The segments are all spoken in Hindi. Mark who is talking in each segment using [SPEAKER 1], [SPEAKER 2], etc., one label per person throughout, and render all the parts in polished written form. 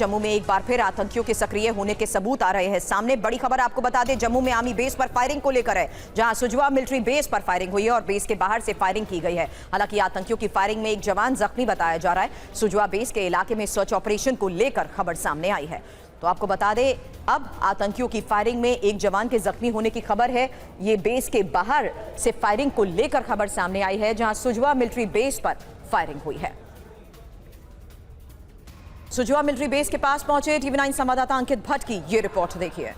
[SPEAKER 1] जम्मू में एक बार फिर आतंकियों के सक्रिय होने के सबूत आ रहे हैं सामने। बड़ी खबर आपको बता दें, जम्मू में आर्मी बेस पर फायरिंग को लेकर है, जहां सुजवा मिलिट्री बेस पर फायरिंग हुई है और बेस के बाहर से फायरिंग की गई है। हालांकि आतंकियों की फायरिंग में एक जवान जख्मी बताया जा रहा है। सुजवा बेस के इलाके में सर्च ऑपरेशन को लेकर खबर सामने आई है। तो आपको बता दें, अब आतंकियों की फायरिंग में एक जवान के जख्मी होने की खबर है। ये बेस के बाहर से फायरिंग को लेकर खबर सामने आई है, जहां सुजवा मिलिट्री बेस पर फायरिंग हुई है। सुजवा मिलिट्री बेस के पास पहुंचे TV9 संवाददाता अंकित भट्ट की ये रिपोर्ट देखिए।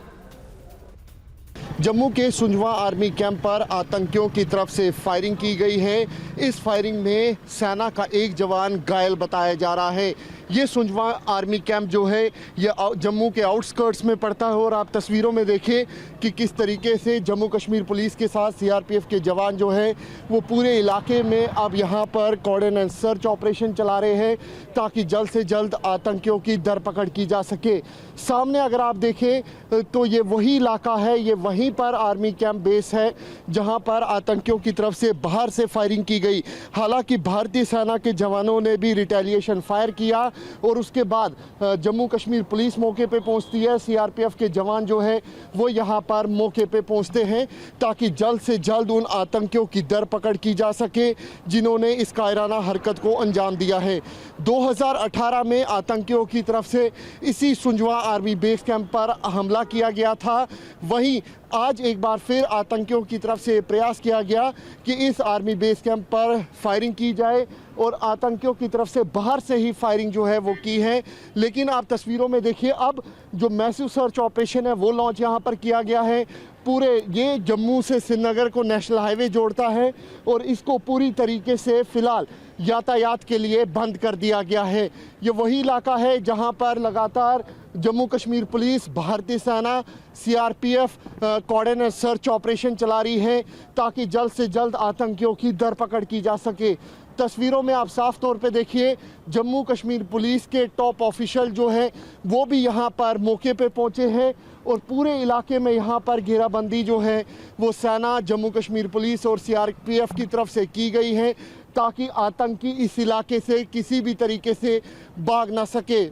[SPEAKER 2] जम्मू के सुंजवा आर्मी कैंप पर आतंकियों की तरफ से फायरिंग की गई है। इस फायरिंग में सेना का एक जवान घायल बताया जा रहा है। ये सुंजवा आर्मी कैंप जो है ये जम्मू के आउटस्कर्ट्स में पड़ता है और आप तस्वीरों में देखें कि किस तरीके से जम्मू कश्मीर पुलिस के साथ CRPF के जवान जो है वो पूरे इलाके में अब यहाँ पर कॉर्डन एंड सर्च ऑपरेशन चला रहे हैं ताकि जल्द से जल्द आतंकियों की धरपकड़ की जा सके। सामने अगर आप देखें तो ये वही इलाका है, ये वहीं पर आर्मी कैंप बेस है जहाँ पर आतंकियों की तरफ से बाहर से फायरिंग की गई। हालांकि भारतीय सेना के जवानों ने भी रिटेलिएशन फायर किया और उसके बाद जम्मू कश्मीर पुलिस मौके पे पहुंचती है। CRPF के जवान जो है वो यहाँ पर मौके पे पहुंचते हैं ताकि जल्द से जल्द उन आतंकियों की धरपकड़ की जा सके जिन्होंने इस कायराना हरकत को अंजाम दिया है। 2018 में आतंकियों की तरफ से इसी सुंजवा आर्मी बेस कैंप पर हमला किया गया था। वहीं आज एक बार फिर आतंकियों की तरफ से प्रयास किया गया कि इस आर्मी बेस कैंप पर फायरिंग की जाए और आतंकियों की तरफ से बाहर से ही फायरिंग जो है वो की है। लेकिन आप तस्वीरों में देखिए, अब जो मैसिव सर्च ऑपरेशन है वो लॉन्च यहाँ पर किया गया है। पूरे ये जम्मू से श्रीनगर को नेशनल हाईवे जोड़ता है और इसको पूरी तरीके से फिलहाल यातायात के लिए बंद कर दिया गया है। ये वही इलाका है जहाँ पर लगातार जम्मू कश्मीर पुलिस, भारतीय सेना, CRPF cordon and search operation चला रही है ताकि जल्द से जल्द आतंकियों की धरपकड़ की जा सके। तस्वीरों में आप साफ तौर पे देखिए, जम्मू कश्मीर पुलिस के टॉप ऑफिशियल जो है वो भी यहाँ पर मौके पे पहुँचे हैं और पूरे इलाके में यहाँ पर घेराबंदी जो है वो सेना, जम्मू कश्मीर पुलिस और CRPF की तरफ से की गई है ताकि आतंकी इस इलाके से किसी भी तरीके से भाग ना सके।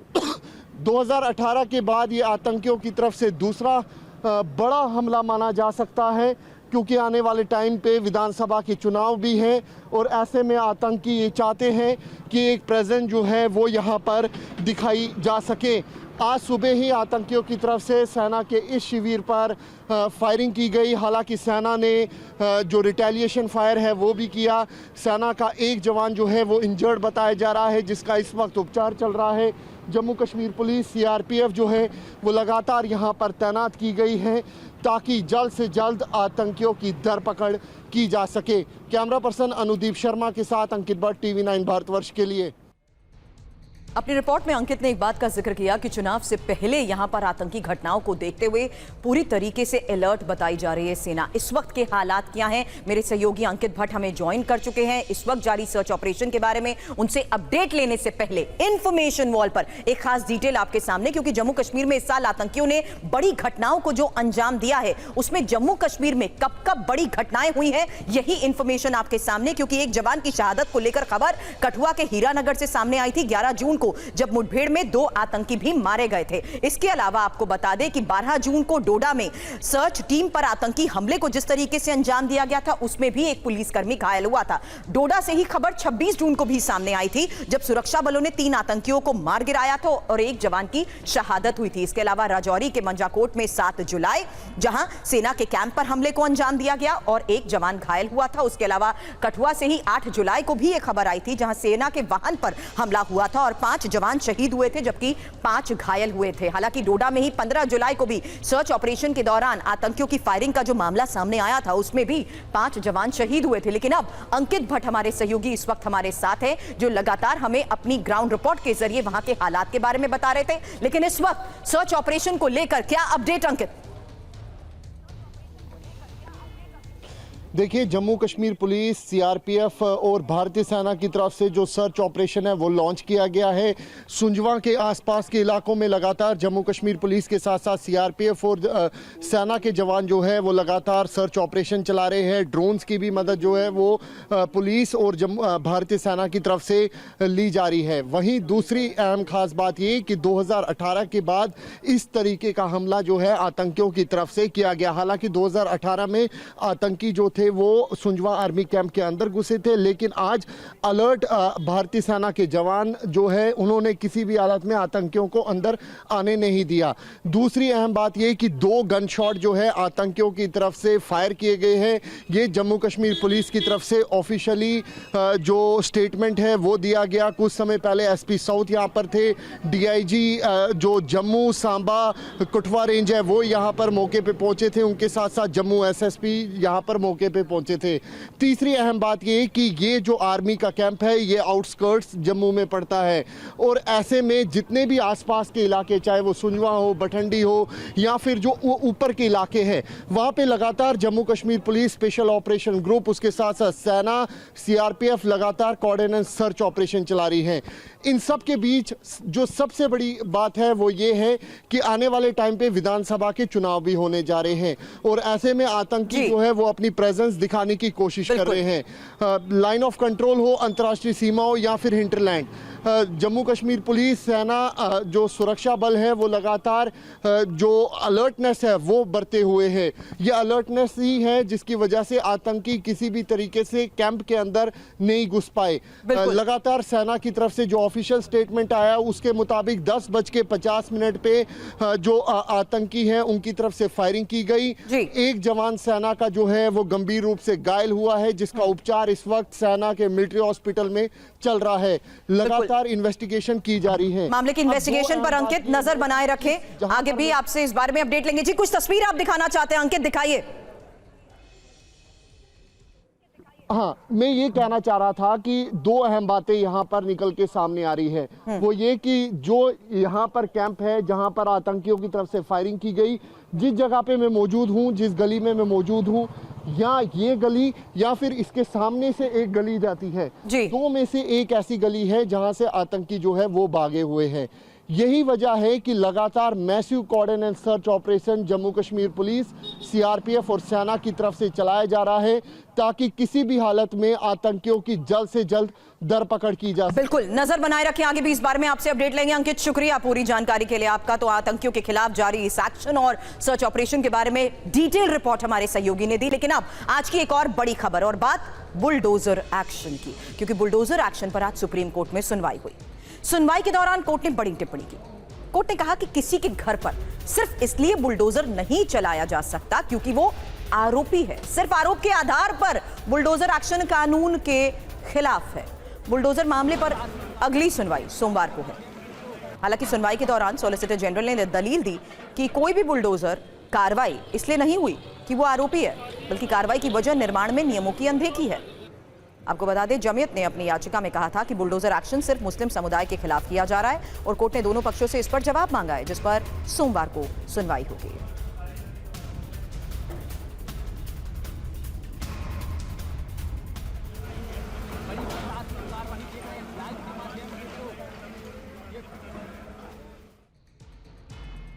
[SPEAKER 2] 2018 के बाद ये आतंकियों की तरफ से दूसरा बड़ा हमला माना जा सकता है क्योंकि आने वाले टाइम पे विधानसभा के चुनाव भी हैं और ऐसे में आतंकी ये चाहते हैं कि एक प्रेजेंस जो है वो यहाँ पर दिखाई जा सके। आज सुबह ही आतंकियों की तरफ से सेना के इस शिविर पर फायरिंग की गई। हालांकि सेना ने जो रिटेलिएशन फायर है वो भी किया। सेना का एक जवान जो है वो इंजर्ड बताया जा रहा है जिसका इस वक्त उपचार चल रहा है। जम्मू कश्मीर पुलिस, CRPF जो है वो लगातार यहाँ पर तैनात की गई है ताकि जल्द से जल्द आतंकियों की धरपकड़ की जा सके। कैमरा पर्सन अनुदीप शर्मा के साथ अंकित भट्ट, TV9 भारतवर्ष के लिए।
[SPEAKER 1] अपनी रिपोर्ट में अंकित ने एक बात का जिक्र किया कि चुनाव से पहले यहां पर आतंकी घटनाओं को देखते हुए पूरी तरीके से अलर्ट बताई जा रही है सेना। इस वक्त के हालात क्या हैं, मेरे सहयोगी अंकित भट्ट हमें ज्वाइन कर चुके हैं। इस वक्त जारी सर्च ऑपरेशन के बारे में उनसे अपडेट लेने से पहले इंफॉर्मेशन वॉल पर एक खास डिटेल आपके सामने, क्योंकि जम्मू कश्मीर में इस साल आतंकियों ने बड़ी घटनाओं को जो अंजाम दिया है उसमें जम्मू कश्मीर में कब कब बड़ी घटनाएं हुई है यही इंफॉर्मेशन आपके सामने। क्योंकि एक जवान की शहादत को लेकर खबर कठुआ के हीरानगर से सामने आई थी 11 जून को, जब मुठभेड़ में 2 आतंकी भी मारे गए थे। इसके अलावा आपको बता दें कि 12 जून को डोडा में सर्च टीम पर आतंकी हमले को जिस तरीके से अंजाम दिया गया था उसमें भी एक पुलिसकर्मी घायल हुआ था। डोडा से ही खबर 26 जून को भी सामने आई थी जब सुरक्षा बलों ने 3 आतंकियों को मार गिराया था और एक जवान की शहादत हुई थी। इसके अलावा राजौरी के मंजाकोट में 7 जुलाई जहां सेना के कैंप पर हमले को अंजाम दिया गया और एक जवान घायल हुआ था। उसके अलावा कठुआ से ही 8 जुलाई को भी एक खबर आई थी जहां सेना के वाहन पर हमला हुआ था और 5 जवान शहीद हुए थे जबकि 5 घायल हुए थे। हालांकि डोडा में ही 15 जुलाई को भी सर्च ऑपरेशन के दौरान आतंकियों की फायरिंग का जो मामला सामने आया था उसमें भी 5 जवान शहीद हुए थे। लेकिन अब अंकित भट्ट हमारे सहयोगी इस वक्त हमारे साथ हैं जो लगातार हमें अपनी ग्राउंड रिपोर्ट के जरिए वहां के हालात के बारे में बता रहे थे। लेकिन इस वक्त सर्च ऑपरेशन को लेकर क्या अपडेट अंकित?
[SPEAKER 2] देखिए, जम्मू कश्मीर पुलिस, सीआरपीएफ और भारतीय सेना की तरफ से जो सर्च ऑपरेशन है वो लॉन्च किया गया है। सुंजवा के आसपास के इलाकों में लगातार जम्मू कश्मीर पुलिस के साथ साथ सीआरपीएफ और सेना के जवान जो है वो लगातार सर्च ऑपरेशन चला रहे हैं। ड्रोन्स की भी मदद जो है वो पुलिस और भारतीय सेना की तरफ से ली जा रही है। वहीं दूसरी अहम खास बात ये कि 2018 के बाद इस तरीके का हमला जो है आतंकियों की तरफ से किया गया। हालांकि 2018 में आतंकी जो थे वो सुंजवा आर्मी कैंप के अंदर घुसे थे, लेकिन आज अलर्ट भारतीय सेना के जवान जो है उन्होंने किसी भी हालत में आतंकियों को अंदर आने नहीं दिया। दूसरी अहम बात यह कि 2 गन शॉट जो है आतंकियों की तरफ से फायर किए गए हैं। ये जम्मू कश्मीर पुलिस की तरफ से ऑफिशियली जो स्टेटमेंट है वो दिया गया। कुछ समय पहले एसपी साउथ यहाँ पर थे, डीआईजी जो जम्मू सांबा कठुआ रेंज है वो यहाँ पर मौके पे पहुंचे थे, उनके साथ साथ जम्मू एसएसपी यहाँ पर मौके पे पहुंचे थे। तीसरी अहम बात ये कि ये जो आर्मी का कैंप है ये आउटस्कर्ट्स जम्मू में पड़ता है और ऐसे में जितने भी आसपास के इलाके, चाहे वो सुंजवा हो, बठंडी हो या फिर जो ऊपर के इलाके हैं, वहां पे लगातार Jammu Kashmir police special operation group, उसके साथ साथ सेना, सीआरपीएफ लगातार कोऑर्डिनेट सर्च ऑपरेशन चला रही है। इन सब के बीच जो सबसे बड़ी बात है वो ये है कि आने वाले टाइम पे विधानसभा के चुनाव भी होने जा रहे हैं और ऐसे में आतंकी जो है वो अपनी प्रेजेंस दिखाने की कोशिश कर रहे हैं। लाइन ऑफ कंट्रोल हो, अंतर्राष्ट्रीय सीमा हो या फिर हिंटरलैंड, जम्मू कश्मीर पुलिस, सेना, जो सुरक्षा बल है वो लगातार जो अलर्टनेस है वो बरते हुए है। ये अलर्टनेस ही है जिसकी वजह से आतंकी किसी भी तरीके से कैंप के अंदर नहीं घुस पाए। लगातार सेना की तरफ से जो ऑफिशियल स्टेटमेंट आया उसके मुताबिक 10:50 पे जो आतंकी हैं उनकी तरफ से फायरिंग की गई। एक जवान सेना का जो है वो गंभीर रूप से घायल हुआ है, जिसका उपचार इस वक्त सेना के मिलिट्री हॉस्पिटल में चल रहा है। लगातार इन्वेस्टिगेशन की जा रही है।
[SPEAKER 1] मामले की इन्वेस्टिगेशन पर अंकित नजर बनाए रखें, आगे भी आपसे इस बारे में अपडेट लेंगे। जी, कुछ तस्वीर आप दिखाना चाहते हैं, अंकित दिखाइए।
[SPEAKER 2] हाँ, मैं ये कहना चाह रहा था कि 2 अहम बातें यहाँ पर निकल के सामने आ रही है। वो ये कि जो यहाँ पर कैंप है जहाँ पर आतंकियों की तरफ से फायरिंग की गई, जिस जगह पे मैं मौजूद हूँ, जिस गली में मैं मौजूद हूँ, या ये गली या फिर इसके सामने से एक गली जाती है, 2 में से एक ऐसी गली है जहाँ से आतंकी जो है वो भागे हुए हैं। यही वजह है कि लगातार massive coordinate search operation Jammu Kashmir police, CRPF और सेना की तरफ से चलाया जा रहा है ताकि किसी भी हालत में आतंकियों की जल्द से जल्द धरपकड़ की जा सके।
[SPEAKER 1] बिल्कुल, नजर बनाए रखें, आगे भी इस बारे में आपसे अपडेट लेंगे। अंकित, शुक्रिया पूरी जानकारी के लिए आपका। तो आतंकियों के खिलाफ जारी इस एक्शन और सर्च ऑपरेशन के बारे में डिटेल रिपोर्ट हमारे सहयोगी ने दी। लेकिन अब आज की एक और बड़ी खबर और बात बुलडोजर एक्शन की, क्योंकि बुलडोजर एक्शन पर आज सुप्रीम कोर्ट में सुनवाई हुई। सुनवाई के दौरान कोर्ट ने बड़ी टिप्पणी की। कोर्ट ने कहा कि किसी के घर पर सिर्फ इसलिए बुलडोजर नहीं चलाया जा सकता क्योंकि वो आरोपी है। सिर्फ आरोप के आधार पर बुलडोजर एक्शन कानून के खिलाफ है। बुलडोजर मामले पर अगली सुनवाई सोमवार को है। हालांकि सुनवाई के दौरान सॉलिसिटर जनरल ने दलील दी कि कोई भी बुलडोजर कार्रवाई इसलिए नहीं हुई कि वो आरोपी है, बल्कि कार्रवाई की वजह निर्माण में नियमों की अनदेखी है। आपको बता दें, जमीयत ने अपनी याचिका में कहा था कि बुलडोजर एक्शन सिर्फ मुस्लिम समुदाय के खिलाफ किया जा रहा है और कोर्ट ने दोनों पक्षों से इस पर जवाब मांगा है, जिस पर सोमवार को सुनवाई होगी।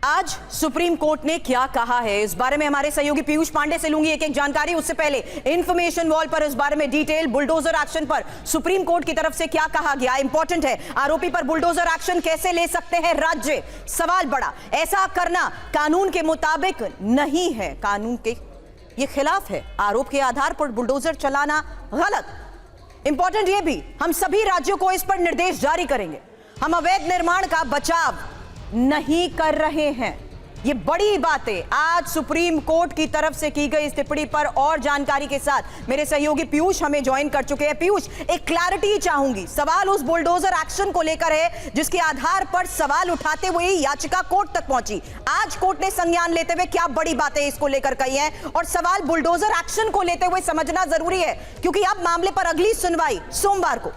[SPEAKER 1] आज सुप्रीम कोर्ट ने क्या कहा है, इस बारे में हमारे सहयोगी पीयूष पांडे से लूंगी एक जानकारी। उससे पहले इंफॉर्मेशन वॉल पर इस बारे में डिटेल, बुलडोजर एक्शन पर सुप्रीम कोर्ट की तरफ से क्या कहा गया, इंपॉर्टेंट है। आरोपी पर बुलडोजर एक्शन कैसे ले सकते हैं राज्य, सवाल बड़ा। ऐसा करना कानून के मुताबिक नहीं है, कानून के ये खिलाफ है। आरोप के आधार पर बुलडोजर चलाना गलत। इंपॉर्टेंट ये भी, हम सभी राज्यों को इस पर निर्देश जारी करेंगे। हम अवैध निर्माण का बचाव नहीं कर रहे हैं। ये बड़ी बातें आज सुप्रीम कोर्ट की तरफ से की गई इस टिप्पणी पर और जानकारी के साथ मेरे सहयोगी पीयूष हमें ज्वाइन कर चुके हैं। पीयूष, एक क्लैरिटी चाहूंगी। सवाल उस बुलडोजर एक्शन को लेकर है जिसके आधार पर सवाल उठाते हुए याचिका कोर्ट तक पहुंची। आज कोर्ट ने संज्ञान लेते हुए क्या बड़ी बातें इसको लेकर कही हैं, और सवाल बुलडोजर एक्शन को लेते हुए समझना जरूरी है क्योंकि अब मामले पर अगली सुनवाई सोमवार को।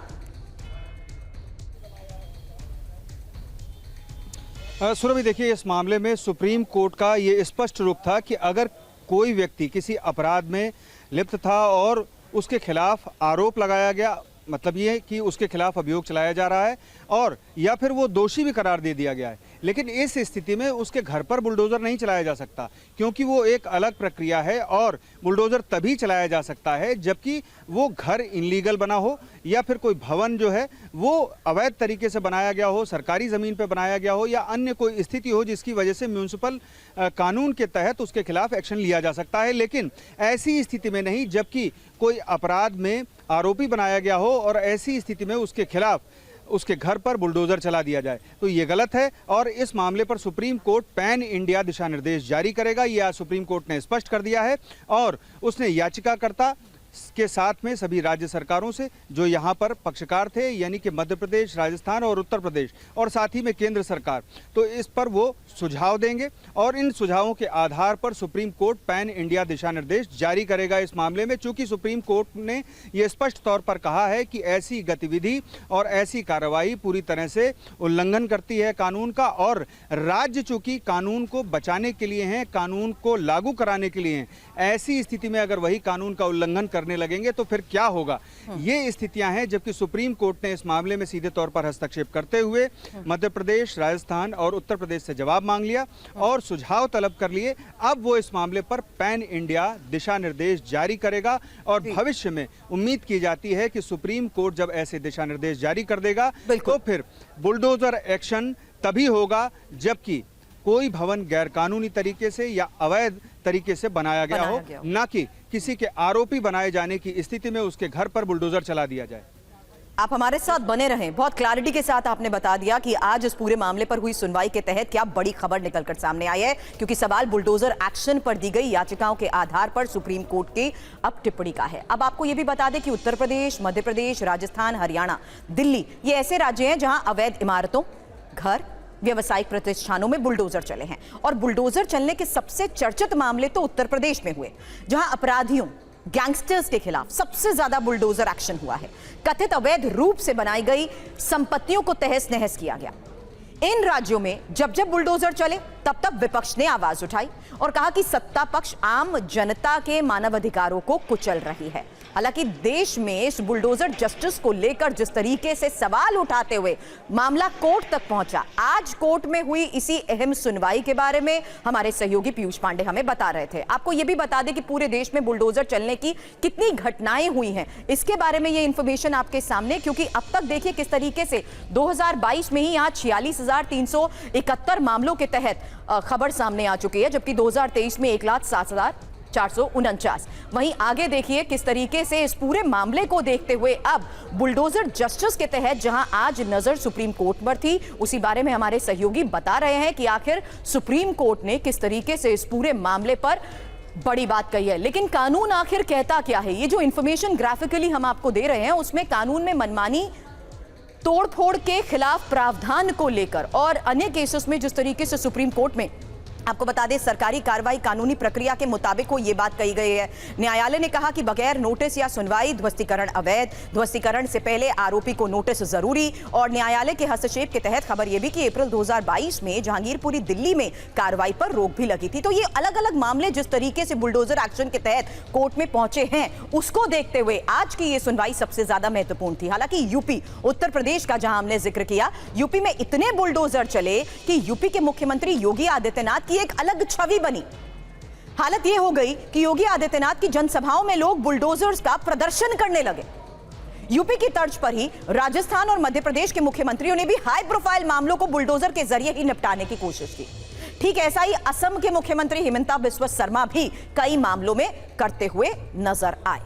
[SPEAKER 3] सुरभि, देखिए, इस मामले में सुप्रीम कोर्ट का ये स्पष्ट रुख था कि अगर कोई व्यक्ति किसी अपराध में लिप्त था और उसके खिलाफ आरोप लगाया गया, मतलब ये कि उसके खिलाफ अभियोग चलाया जा रहा है और या फिर वो दोषी भी करार दे दिया गया है, लेकिन इस स्थिति में उसके घर पर बुलडोज़र नहीं चलाया जा सकता, क्योंकि वो एक अलग प्रक्रिया है और बुलडोज़र तभी चलाया जा सकता है जबकि वो घर इनलीगल बना हो या फिर कोई भवन जो है वो अवैध तरीके से बनाया गया हो, सरकारी ज़मीन पर बनाया गया हो या अन्य कोई स्थिति हो जिसकी वजह से म्यूनिसिपल कानून के तहत उसके खिलाफ एक्शन लिया जा सकता है। लेकिन ऐसी स्थिति में नहीं जबकि कोई अपराध में आरोपी बनाया गया हो और ऐसी स्थिति में उसके खिलाफ उसके घर पर बुलडोज़र चला दिया जाए, तो ये गलत है और इस मामले पर सुप्रीम कोर्ट पैन इंडिया दिशा निर्देश जारी करेगा। ये आज सुप्रीम कोर्ट ने स्पष्ट कर दिया है और उसने याचिकाकर्ता के साथ में सभी राज्य सरकारों से जो यहाँ पर पक्षकार थे, यानी कि मध्य प्रदेश, राजस्थान और उत्तर प्रदेश और साथ ही में केंद्र सरकार, तो इस पर वो सुझाव देंगे और इन सुझावों के आधार पर सुप्रीम कोर्ट पैन इंडिया दिशा निर्देश जारी करेगा इस मामले में। चूंकि सुप्रीम कोर्ट ने ये स्पष्ट तौर पर कहा है कि ऐसी गतिविधि और ऐसी कार्रवाई पूरी तरह से उल्लंघन करती है कानून का और राज्य चूंकि कानून को बचाने के लिए हैं, कानून को लागू कराने के लिए हैं, ऐसी स्थिति में अगर वही कानून का उल्लंघन करने लगेंगे तो फिर क्या होगा, ये स्थितियां हैं। जबकि सुप्रीम कोर्ट ने इस मामले में सीधे तौर पर हस्तक्षेप करते हुए मध्य प्रदेश, राजस्थान और उत्तर प्रदेश से जवाब मांग लिया और सुझाव तलब कर लिए। अब वो इस मामले पर पैन इंडिया दिशा निर्देश जारी करेगा और भविष्य में उम्मीद की जाती है कि सुप्रीम कोर्ट जब ऐसे दिशा निर्देश जारी कर देगा तो फिर बुलडोजर एक्शन तभी होगा जबकि कोई भवन गैरकानूनी तरीके से या अवैध तरीके से बनाया गया हो, ना कि किसी के आरोपी बनाए जाने की स्थिति में उसके घर पर बुलडोजर चला दिया जाए।
[SPEAKER 1] आप हमारे साथ बने रहें। बहुत क्लैरिटी के साथ आपने बता दिया कि आज इस पूरे मामले पर हुई सुनवाई के तहत क्या बड़ी खबर निकलकर सामने आई है, क्योंकि सवाल बुलडोजर एक्शन पर दी गई याचिकाओं के आधार पर सुप्रीम कोर्ट की अब टिप्पणी का है। अब आपको यह भी बता दें कि उत्तर प्रदेश, मध्य प्रदेश, राजस्थान, हरियाणा, दिल्ली ये ऐसे राज्य हैं जहां अवैध इमारतों, घर, व्यावसायिक प्रतिष्ठानों में बुलडोजर चले हैं और बुलडोजर चलने के सबसे चर्चित मामले तो उत्तर प्रदेश में हुए, जहां अपराधियों, गैंगस्टर्स के खिलाफ सबसे ज्यादा बुलडोजर एक्शन हुआ है। कथित अवैध रूप से बनाई गई संपत्तियों को तहस नहस किया गया। इन राज्यों में जब जब बुलडोजर चले तब तब विपक्ष ने आवाज उठाई और कहा कि सत्ता पक्ष आम जनता के मानवाधिकारों को कुचल रही है। हालांकि देश में इस बुलडोजर जस्टिस को लेकर जिस तरीके से सवाल उठाते हुए मामला कोर्ट तक पहुंचा, आज कोर्ट में हुई इसी अहम सुनवाई के बारे में हमारे सहयोगी पीयूष पांडे हमें बता रहे थे। आपको यह भी बता दें कि पूरे देश में बुलडोजर चलने की कितनी घटनाएं हुई हैं, इसके बारे में ये इंफॉर्मेशन आपके सामने, क्योंकि अब तक देखिए किस तरीके से 2022 में ही यहाँ 46,371 मामलों के तहत खबर सामने आ चुकी है, जबकि 2023 में 1,07,449। वहीं आगे देखिए किस तरीके से इस पूरे मामले को देखते हुए अब बुलडोजर जस्टिस के तहत जहां आज नजर सुप्रीम कोर्ट पर थी, उसी बारे में हमारे सहयोगी बता रहे हैं कि आखिर सुप्रीम कोर्ट ने किस तरीके से इस पूरे मामले पर बड़ी बात कही है। लेकिन कानून आखिर कहता क्या है? ये जो इंफॉर्मेशन ग्राफिकली हम आपको दे रहे हैं उसमें कानून में मनमानी, तोड़फोड़ के खिलाफ प्रावधान को लेकर और अन्य केसेस में जिस तरीके से सुप्रीम कोर्ट में आपको बता दें सरकारी कार्रवाई कानूनी प्रक्रिया के मुताबिक हो, यह बात कही गई है। न्यायालय ने कहा कि बगैर नोटिस या सुनवाई ध्वस्तीकरण अवैध, ध्वस्तीकरण से पहले आरोपी को नोटिस जरूरी। और न्यायालय के हस्तक्षेप के तहत खबर यह भी कि अप्रैल 2022 में जहांगीरपुरी दिल्ली में कार्रवाई पर रोक भी लगी थी। तो ये अलग अलग मामले जिस तरीके से बुलडोजर एक्शन के तहत कोर्ट में पहुंचे हैं, उसको देखते हुए आज की ये सुनवाई सबसे ज्यादा महत्वपूर्ण थी। हालांकि यूपी, उत्तर प्रदेश का जहां हमने जिक्र किया, यूपी में इतने बुलडोजर चले कि यूपी के मुख्यमंत्री योगी आदित्यनाथ की एक अलग छवि बनी। हालत यह हो गई कि योगी आदित्यनाथ की जनसभाओं में लोग बुलडोजर्स का प्रदर्शन करने लगे। यूपी की तर्ज पर ही राजस्थान और मध्य प्रदेश के मुख्यमंत्रियों ने भी हाई प्रोफाइल मामलों को बुलडोजर के जरिए ही निपटाने की कोशिश की। ठीक ऐसा ही असम के मुख्यमंत्री हिमंता बिस्वा शर्मा भी कई मामलों में करते हुए नजर आए।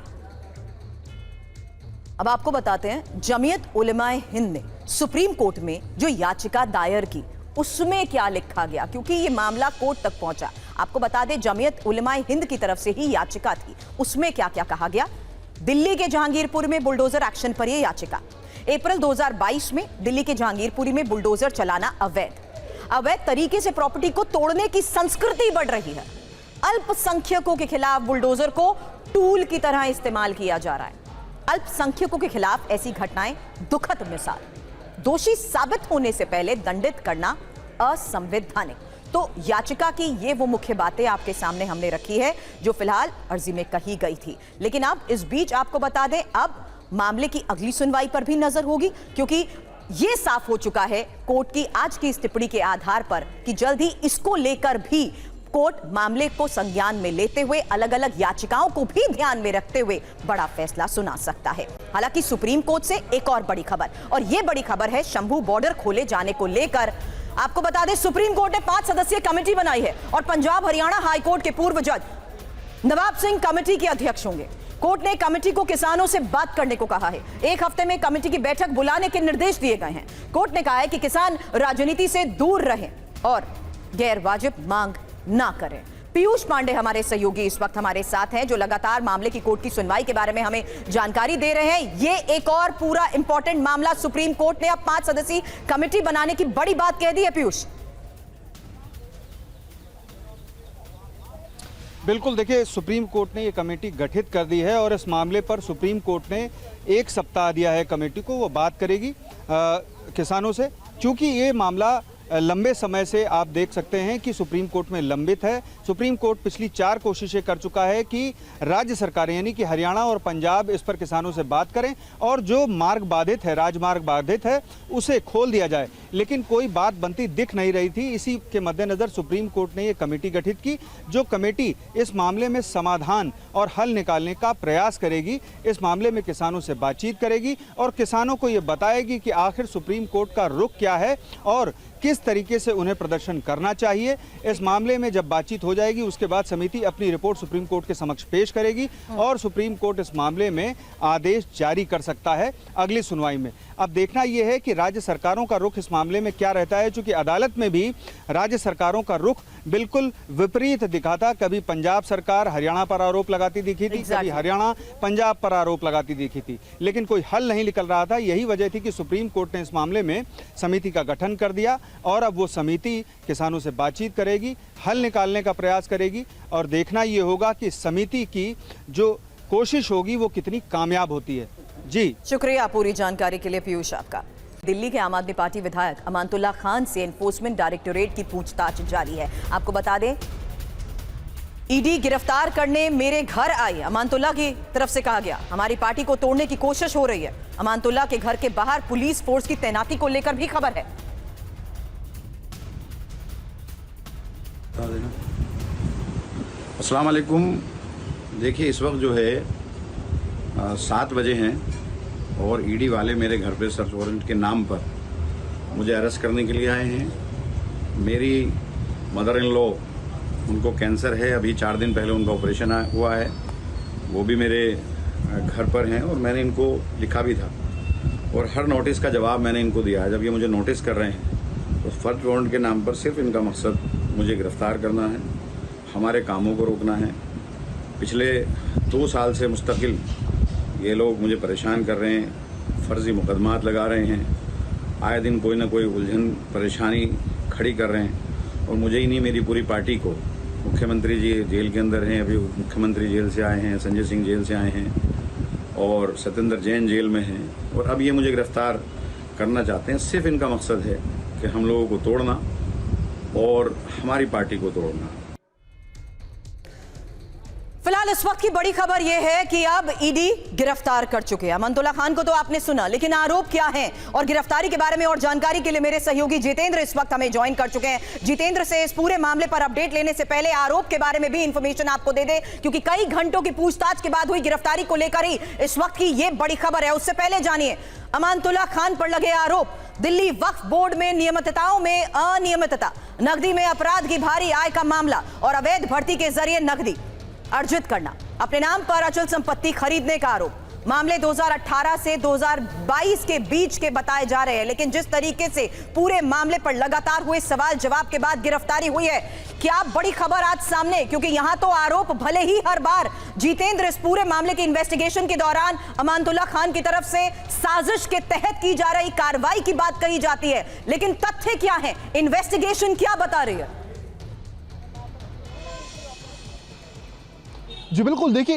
[SPEAKER 1] अब आपको बताते हैं जमीयत उलेमाए हिंद ने सुप्रीम कोर्ट में जो याचिका दायर की उसमें क्या लिखा गया, क्योंकि ये मामला कोर्ट तक पहुंचा। आपको बता दें जमीयत उलेमाए हिंद की तरफ से ही याचिका थी, उसमें क्या क्या कहा गया। दिल्ली के जहांगीरपुर में बुलडोजर एक्शन पर यह याचिका। अप्रैल 2022 में दिल्ली के जहांगीरपुरी में बुलडोजर चलाना अवैध तरीके से प्रॉपर्टी को तोड़ने की संस्कृति बढ़ रही है। अल्पसंख्यकों के खिलाफ बुलडोजर को टूल की तरह इस्तेमाल किया जा रहा है। अल्पसंख्यकों के खिलाफ ऐसी घटनाएं दुखद मिसाल। दोषी साबित होने से पहले दंडित करना असंवैधानिक। तो याचिका की ये वो मुख्य बातें आपके सामने हमने रखी है जो फिलहाल अर्जी में कही गई थी। लेकिन अब इस बीच आपको बता दें, अब मामले की अगली सुनवाई पर भी नजर होगी, क्योंकि यह साफ हो चुका है कोर्ट की आज की इस टिप्पणी के आधार पर कि जल्द ही इसको लेकर भी कोर्ट मामले को संज्ञान में लेते हुए अलग अलग याचिकाओं को भी ध्यान में रखते हुए बड़ा फैसला सुना सकता है। हालांकि सुप्रीम कोर्ट से एक और बड़ी खबर, और यह बड़ी खबर है शंभू बॉर्डर खोले जाने को लेकर। आपको बता दें, सुप्रीम कोर्ट ने 5 सदस्यीय कमेटी बनाई है और पंजाब हरियाणा हाईकोर्ट के पूर्व जज नवाब सिंह कमेटी के अध्यक्ष होंगे। कोर्ट ने कमेटी को किसानों से बात करने को कहा है। 1 हफ्ते में कमेटी की बैठक बुलाने के निर्देश दिए गए हैं। कोर्ट ने कहा है कि किसान राजनीति से दूर रहें और गैर वाजिब मांग ना करें। पीयूष पांडे हमारे सहयोगी इस वक्त हमारे साथ हैं, जो लगातार मामले की कोर्ट की सुनवाई के बारे में हमें जानकारी दे रहे हैं। ये एक और पूरा इंपॉर्टेंट मामला, सुप्रीम कोर्ट ने अब 5 सदस्यीय कमेटी बनाने की बड़ी बात कह दी है। पीयूष,
[SPEAKER 3] बिल्कुल, देखिए, सुप्रीम कोर्ट ने ये कमेटी गठित कर दी है और इस मामले पर सुप्रीम कोर्ट ने 1 सप्ताह दिया है कमेटी को। वो बात करेगी किसानों से, क्योंकि ये मामला लंबे समय से आप देख सकते हैं कि सुप्रीम कोर्ट में लंबित है। सुप्रीम कोर्ट पिछली 4 कोशिशें कर चुका है कि राज्य सरकारें यानी कि हरियाणा और पंजाब इस पर किसानों से बात करें और जो मार्ग बाधित है, राजमार्ग बाधित है, उसे खोल दिया जाए, लेकिन कोई बात बनती दिख नहीं रही थी। इसी के मद्देनज़र सुप्रीम कोर्ट ने ये कमेटी गठित की, जो कमेटी इस मामले में समाधान और हल निकालने का प्रयास करेगी। इस मामले में किसानों से बातचीत करेगी और किसानों को ये बताएगी कि आखिर सुप्रीम कोर्ट का रुख क्या है और किस तरीके से उन्हें प्रदर्शन करना चाहिए। इस मामले में जब बातचीत हो जाएगी, उसके बाद समिति अपनी रिपोर्ट सुप्रीम कोर्ट के समक्ष पेश करेगी और सुप्रीम कोर्ट इस मामले में आदेश जारी कर सकता है अगली सुनवाई में। अब देखना यह है कि राज्य सरकारों का रुख इस मामले में क्या रहता है, क्योंकि अदालत में भी राज्य सरकारों का रुख बिल्कुल विपरीत दिखा था। कभी पंजाब सरकार हरियाणा पर आरोप लगाती दिखी थी, कभी हरियाणा पंजाब पर आरोप लगाती दिखी थी, लेकिन कोई हल नहीं निकल रहा था। यही वजह थी कि सुप्रीम कोर्ट ने इस मामले में समिति का गठन कर दिया और अब वो समिति किसानों से बातचीत करेगी, हल निकालने का प्रयास करेगी और देखना ये होगा कि समिति की जो कोशिश होगी वो कितनी कामयाब होती है। जी,
[SPEAKER 1] शुक्रिया पूरी जानकारी के लिए पीयूष आपका। दिल्ली के आम आदमी पार्टी विधायक अमानतुल्ला खान से एनफोर्समेंट डायरेक्टोरेट की पूछताछ जारी है। आपको बता दें, ईडी गिरफ्तार करने मेरे घर आई, अमानतुल्ला की तरफ से कहा गया। हमारी पार्टी को तोड़ने की कोशिश हो रही है। अमानतुल्ला के घर के बाहर पुलिस फोर्स की तैनाती को लेकर भी खबर है।
[SPEAKER 4] अस्सलाम वालेकुम। देखिए, इस वक्त जो है 7 बजे हैं और ईडी वाले मेरे घर पे सर्च वारंट के नाम पर मुझे अरेस्ट करने के लिए आए हैं। मेरी मदर इन लॉ, उनको कैंसर है, अभी 4 दिन पहले उनका ऑपरेशन हुआ है, वो भी मेरे घर पर हैं और मैंने इनको लिखा भी था और हर नोटिस का जवाब मैंने इनको दिया है। जब ये मुझे नोटिस कर रहे हैं तो सर्च वारंट के नाम पर सिर्फ इनका मकसद मुझे गिरफ्तार करना है, हमारे कामों को रोकना है। पिछले 2 साल से मुस्तकिल ये लोग मुझे परेशान कर रहे हैं, फर्जी मुकदमात लगा रहे हैं, आए दिन कोई ना कोई उलझन परेशानी खड़ी कर रहे हैं और मुझे ही नहीं, मेरी पूरी पार्टी को। मुख्यमंत्री जी जेल के अंदर हैं, अभी मुख्यमंत्री जेल से आए हैं, संजय सिंह जेल से आए हैं और सत्येंद्र जैन जेल में हैं और अब ये मुझे गिरफ्तार करना चाहते हैं। सिर्फ इनका मकसद है कि हम लोगों को तोड़ना और हमारी पार्टी को तोड़ना।
[SPEAKER 1] फिलहाल इस वक्त की बड़ी खबर यह है कि अब ईडी गिरफ्तार कर चुके हैं। अमानतुल्ला खान को तो आपने सुना, लेकिन आरोप क्या हैं और गिरफ्तारी के बारे में और जानकारी के लिए मेरे सहयोगी जितेंद्र इस वक्त हमें ज्वाइन कर चुके हैं। जितेंद्र से इस पूरे मामले पर अपडेट लेने से पहले आरोप के बारे में भी इंफॉर्मेशन आपको दे दे, क्योंकि कई घंटों की पूछताछ के बाद हुई गिरफ्तारी को लेकर ही इस वक्त की यह बड़ी खबर है। उससे पहले जानिए अमानतुल्ला खान पर लगे आरोप। दिल्ली वक्फ बोर्ड में नियमितताओं में अनियमितता, नकदी में अपराध की भारी आय का मामला और अवैध भर्ती के जरिए नकदी अर्जित करना, अपने नाम पर अचल संपत्ति खरीदने का आरोप। मामले 2018 से 2022 के बीच के बताए जा रहे हैं, लेकिन जिस तरीके से पूरे मामले पर लगातार हुए सवाल जवाब के बाद गिरफ्तारी हुई है, क्या बड़ी खबर आज सामने, क्योंकि यहां तो आरोप भले ही हर बार जितेंद्र इस पूरे मामले की इन्वेस्टिगेशन के दौरान अमानतुल्ला खान की तरफ से साजिश के तहत की जा रही कार्रवाई की बात कही जाती है, लेकिन तथ्य क्या है, इन्वेस्टिगेशन क्या बता रही है?
[SPEAKER 5] जी बिल्कुल, देखिए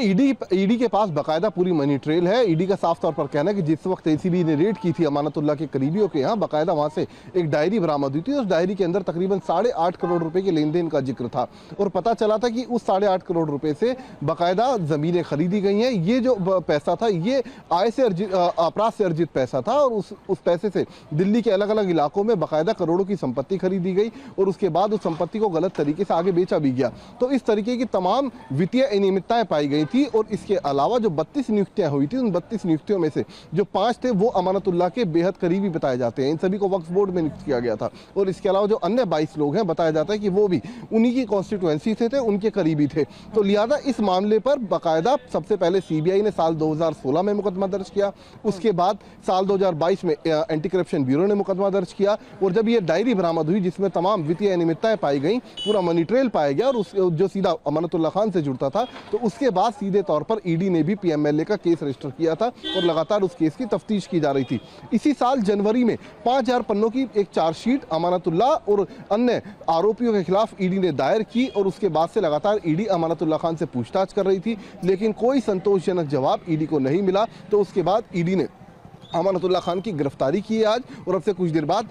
[SPEAKER 5] ईडी के पास बाकायदा पूरी मनी ट्रेल है। ईडी का साफ तौर पर कहना है कि जिस वक्त एसीबी ने रेड की थी अमानतुल्लाह के करीबियों के यहाँ, बाकायदा वहाँ से एक डायरी बरामद हुई थी। उस डायरी के अंदर तकरीबन 8.5 करोड़ रुपए के लेन देन का जिक्र था और पता चला था कि उस 8.5 करोड़ रुपए से बाकायदा ज़मीनें खरीदी गई हैं। ये जो पैसा था ये आय से अपराध से अर्जित पैसा था और उस पैसे से दिल्ली के अलग अलग इलाकों में बाकायदा करोड़ों की संपत्ति खरीदी गई और उसके बाद उस संपत्ति को गलत तरीके से आगे बेचा भी गया। तो इस तरीके की तमाम वित्तीय अनियमितताएं पाई गई थी और इसके अलावा जो 32 नियुक्तियां हुई थी, उन 32 नियुक्तियों में से जो 5 थे वो अमानतुल्लाह के बेहद करीबी बताए जाते हैं। इन सभी को वक्फ बोर्ड में नियुक्त किया गया था और इसके अलावा जो अन्य 22 लोग हैं बताया जाता है कि वो भी उन्हीं की कॉन्स्टिट्यूएंसी से थे, उनके करीबी थे। तो लिहाजा इस मामले पर बाकायदा सबसे पहले सीबीआई ने साल 2016 में मुकदमा दर्ज किया, उसके बाद साल 2022 में एंटी करप्शन ब्यूरो ने मुकदमा दर्ज किया और जब ये डायरी बरामद हुई जिसमें तमाम वित्तीय अनियमितताएं पाई गई, पूरा मनी ट्रेल पाया गया और जो सीधा अमानतुल्लाह खान से जुड़ता था, तो उसके बाद सीधे तौर पर ईडी ने भी पीएमएलए का केस रजिस्टर किया था और लगातार उस केस की तफ्तीश की जा रही थी। इसी साल जनवरी में 5000 पन्नों की एक चार्जशीट अमानतुल्लाह और अन्य आरोपियों के खिलाफ ईडी ने दायर की और उसके बाद से लगातार ईडी अमानतुल्लाह खान से पूछताछ कर रही थी, लेकिन कोई संतोषजनक जवाब ईडी को नहीं मिला। तो उसके बाद ईडी ने अमानतुल्लाह खान की गिरफ्तारी की है आज और अब से कुछ देर बाद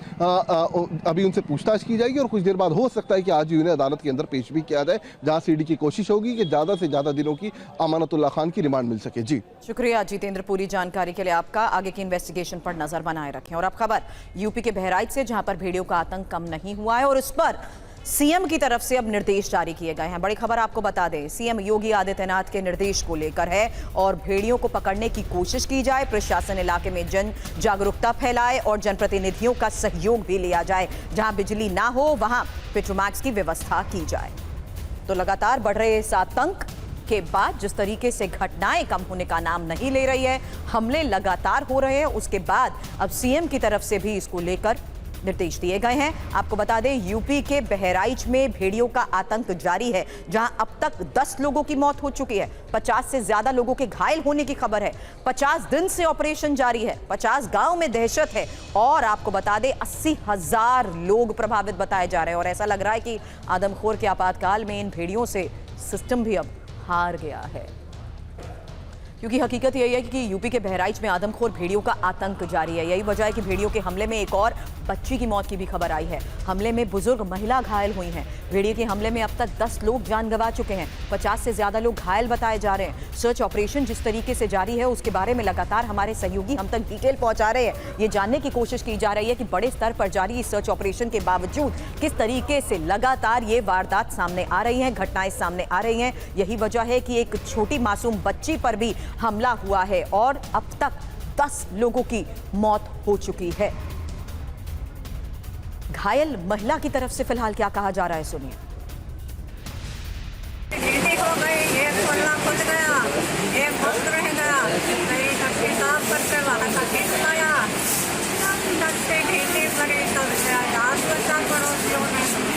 [SPEAKER 5] अभी उनसे पूछताछ की जाएगी और कुछ देर बाद हो सकता है कि आज ही उन्हें अदालत के अंदर पेश भी किया जाए, जहां से ईडी की कोशिश होगी कि ज़्यादा से ज़्यादा दिनों की अमानतुल्लाह खान की रिमांड मिल सके। जी
[SPEAKER 1] शुक्रिया जितेंद्र, पूरी जानकारी के लिए आपका। आगे की इन्वेस्टिगेशन पर नजर बनाए रखें। और अब खबर यूपी के बहराइच से, जहां पर भेड़ियों का आतंक कम नहीं हुआ है और इस पर सीएम की तरफ से अब निर्देश जारी किए गए हैं। बड़ी खबर आपको बता दें, सीएम योगी आदित्यनाथ के निर्देश को लेकर है और भेड़ियों को पकड़ने की कोशिश की जाए, प्रशासन इलाके में जन जागरूकता फैलाए और जनप्रतिनिधियों का सहयोग भी लिया जाए। जहां बिजली ना हो वहां पेट्रोमैक्स की व्यवस्था की जाए। तो लगातार बढ़ रहे इस आतंक के बाद जिस तरीके से घटनाएं कम होने का नाम नहीं ले रही है, हमले लगातार हो रहे हैं, उसके बाद अब सीएम की तरफ से भी इसको लेकर निर्देश दिए गए हैं। आपको बता दें, यूपी के बहराइच में भेड़ियों का आतंक जारी है, जहां अब तक 10 लोगों की मौत हो चुकी है, 50 से ज्यादा लोगों के घायल होने की खबर है। 50 दिन से ऑपरेशन जारी है, 50 गांव में दहशत है और आपको बता दें 80,000 लोग प्रभावित बताए जा रहे हैं। और ऐसा लग रहा है कि आदमखोर के आपातकाल में इन भेड़ियों से सिस्टम भी अब हार गया है, क्योंकि हकीकत यही है कि यूपी के बहराइच में आदमखोर भेड़ियों का आतंक जारी है। यही वजह है कि भेड़ियों के हमले में एक और बच्ची की मौत की भी खबर आई है। हमले में बुजुर्ग महिला घायल हुई हैं। भेड़िए के हमले में अब तक 10 लोग जान गंवा चुके हैं, 50 से ज्यादा लोग घायल बताए जा रहे हैं। सर्च ऑपरेशन जिस तरीके से जारी है उसके बारे में लगातार हमारे सहयोगी हम तक डिटेल पहुंचा रहे हैं। ये जानने की कोशिश की जा रही है कि बड़े स्तर पर जारी इस सर्च ऑपरेशन के बावजूद किस तरीके से लगातार ये वारदात सामने आ रही हैं, घटनाएं सामने आ रही हैं। यही वजह है कि एक छोटी मासूम बच्ची पर भी हमला हुआ है और अब तक 10 लोगों की मौत हो चुकी है। घायल महिला की तरफ से फिलहाल क्या कहा जा रहा है, सुनिए।
[SPEAKER 6] हो गई, एक पल्ला फट गया, एक बंद रह गया, कहीं कच्चे काम करते वाला का खींच गया, कच्चे ढीली पड़ी तब से आज बचा पड़ोसियों ने।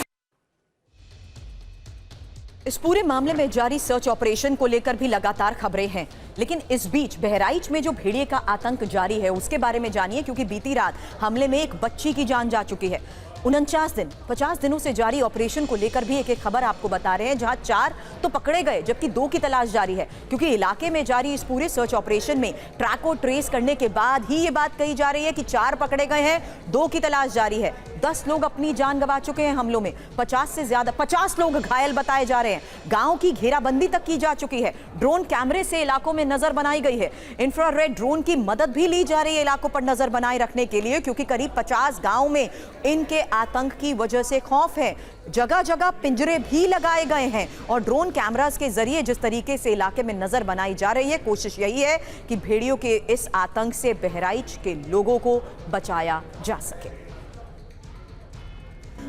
[SPEAKER 1] इस पूरे मामले में जारी सर्च ऑपरेशन को लेकर भी लगातार खबरें हैं, लेकिन इस बीच बहराइच में जो भेड़िए का आतंक जारी है उसके बारे में जानिए, क्योंकि बीती रात हमले में एक बच्ची की जान जा चुकी है। 49 दिन 50 दिनों से जारी ऑपरेशन को लेकर भी एक खबर आपको बता रहे हैं, जहां 4 तो पकड़े गए जबकि 2 की तलाश जारी है, क्योंकि इलाके में जारी इस पूरे सर्च ऑपरेशन में ट्रैक को ट्रेस करने के बाद ही ये बात कही जा रही है कि 4 पकड़े गए हैं, 2 की तलाश जारी है। 10 लोग अपनी जान गंवा चुके हैं हमलों में, 50 से ज्यादा 50 लोग घायल बताए जा रहे हैं। गांव की घेराबंदी तक की जा चुकी है, ड्रोन कैमरे से इलाकों में नजर बनाई गई है, इंफ्रारेड ड्रोन की मदद भी ली जा रही है इलाकों पर नजर बनाए रखने के लिए, क्योंकि करीब 50 गांव में इनके आतंक की वजह से खौफ है। जगह जगह पिंजरे भी लगाए गए हैं और ड्रोन कैमरास के जरिए जिस तरीके से इलाके में नजर बनाई जा रही है, कोशिश यही है कि भेड़ियों के इस आतंक से बहराइच के लोगों को बचाया जा सके।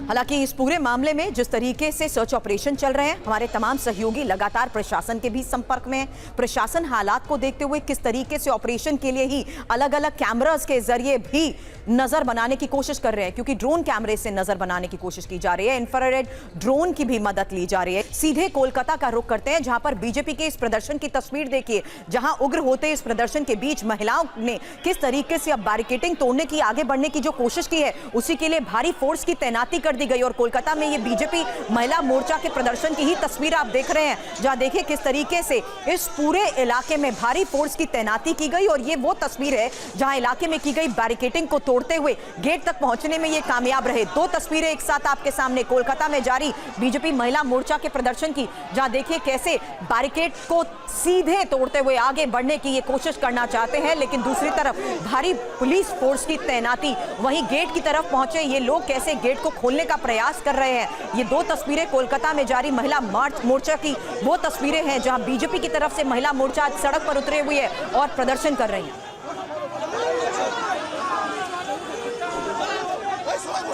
[SPEAKER 1] हालांकि इस पूरे मामले में जिस तरीके से सर्च ऑपरेशन चल रहे हैं, हमारे तमाम सहयोगी लगातार प्रशासन के भी संपर्क में हैं। प्रशासन हालात को देखते हुए किस तरीके से ऑपरेशन के लिए ही अलग अलग कैमरास के जरिए भी नजर बनाने की कोशिश कर रहे हैं, क्योंकि ड्रोन कैमरे से नजर बनाने की कोशिश की जा रही है, इंफ्रारेड ड्रोन की भी मदद ली जा रही है। सीधे कोलकाता का रुख करते हैं, जहां पर बीजेपी के इस प्रदर्शन की तस्वीर देखिए, जहां उग्र होते इस प्रदर्शन के बीच महिलाओं ने किस तरीके से अब बैरिकेडिंग तोड़ने की, आगे बढ़ने की जो कोशिश की है, उसी के लिए भारी फोर्स की तैनाती कर दी गई। और कोलकाता में ये बीजेपी महिला मोर्चा के प्रदर्शन की ही तस्वीर आप देख रहे हैं, जहां देखिए किस तरीके से इस पूरे इलाके में भारी फोर्स की तैनाती की गई। और ये वो तस्वीर है जहां इलाके में की गई बैरिकेडिंग को तोड़ते हुए गेट तक पहुंचने में ये कामयाब रहे। दो तस्वीरें एक साथ आपके सामने कोलकाता में जारी बीजेपी महिला मोर्चा के प्रदर्शन की, जहां देखिए कैसे बैरिकेड को सीधे तोड़ते हुए आगे बढ़ने की ये कोशिश करना चाहते हैं, लेकिन दूसरी तरफ भारी पुलिस फोर्स की तैनाती। वहीं गेट की तरफ पहुंचे ये लोग कैसे गेट को खोलने का प्रयास कर रहे हैं। ये दो तस्वीरें कोलकाता में जारी महिला मोर्चा की वो तस्वीरें हैं जहां बीजेपी की तरफ से महिला मोर्चा आज सड़क पर उतरे हुई है और प्रदर्शन कर रही है।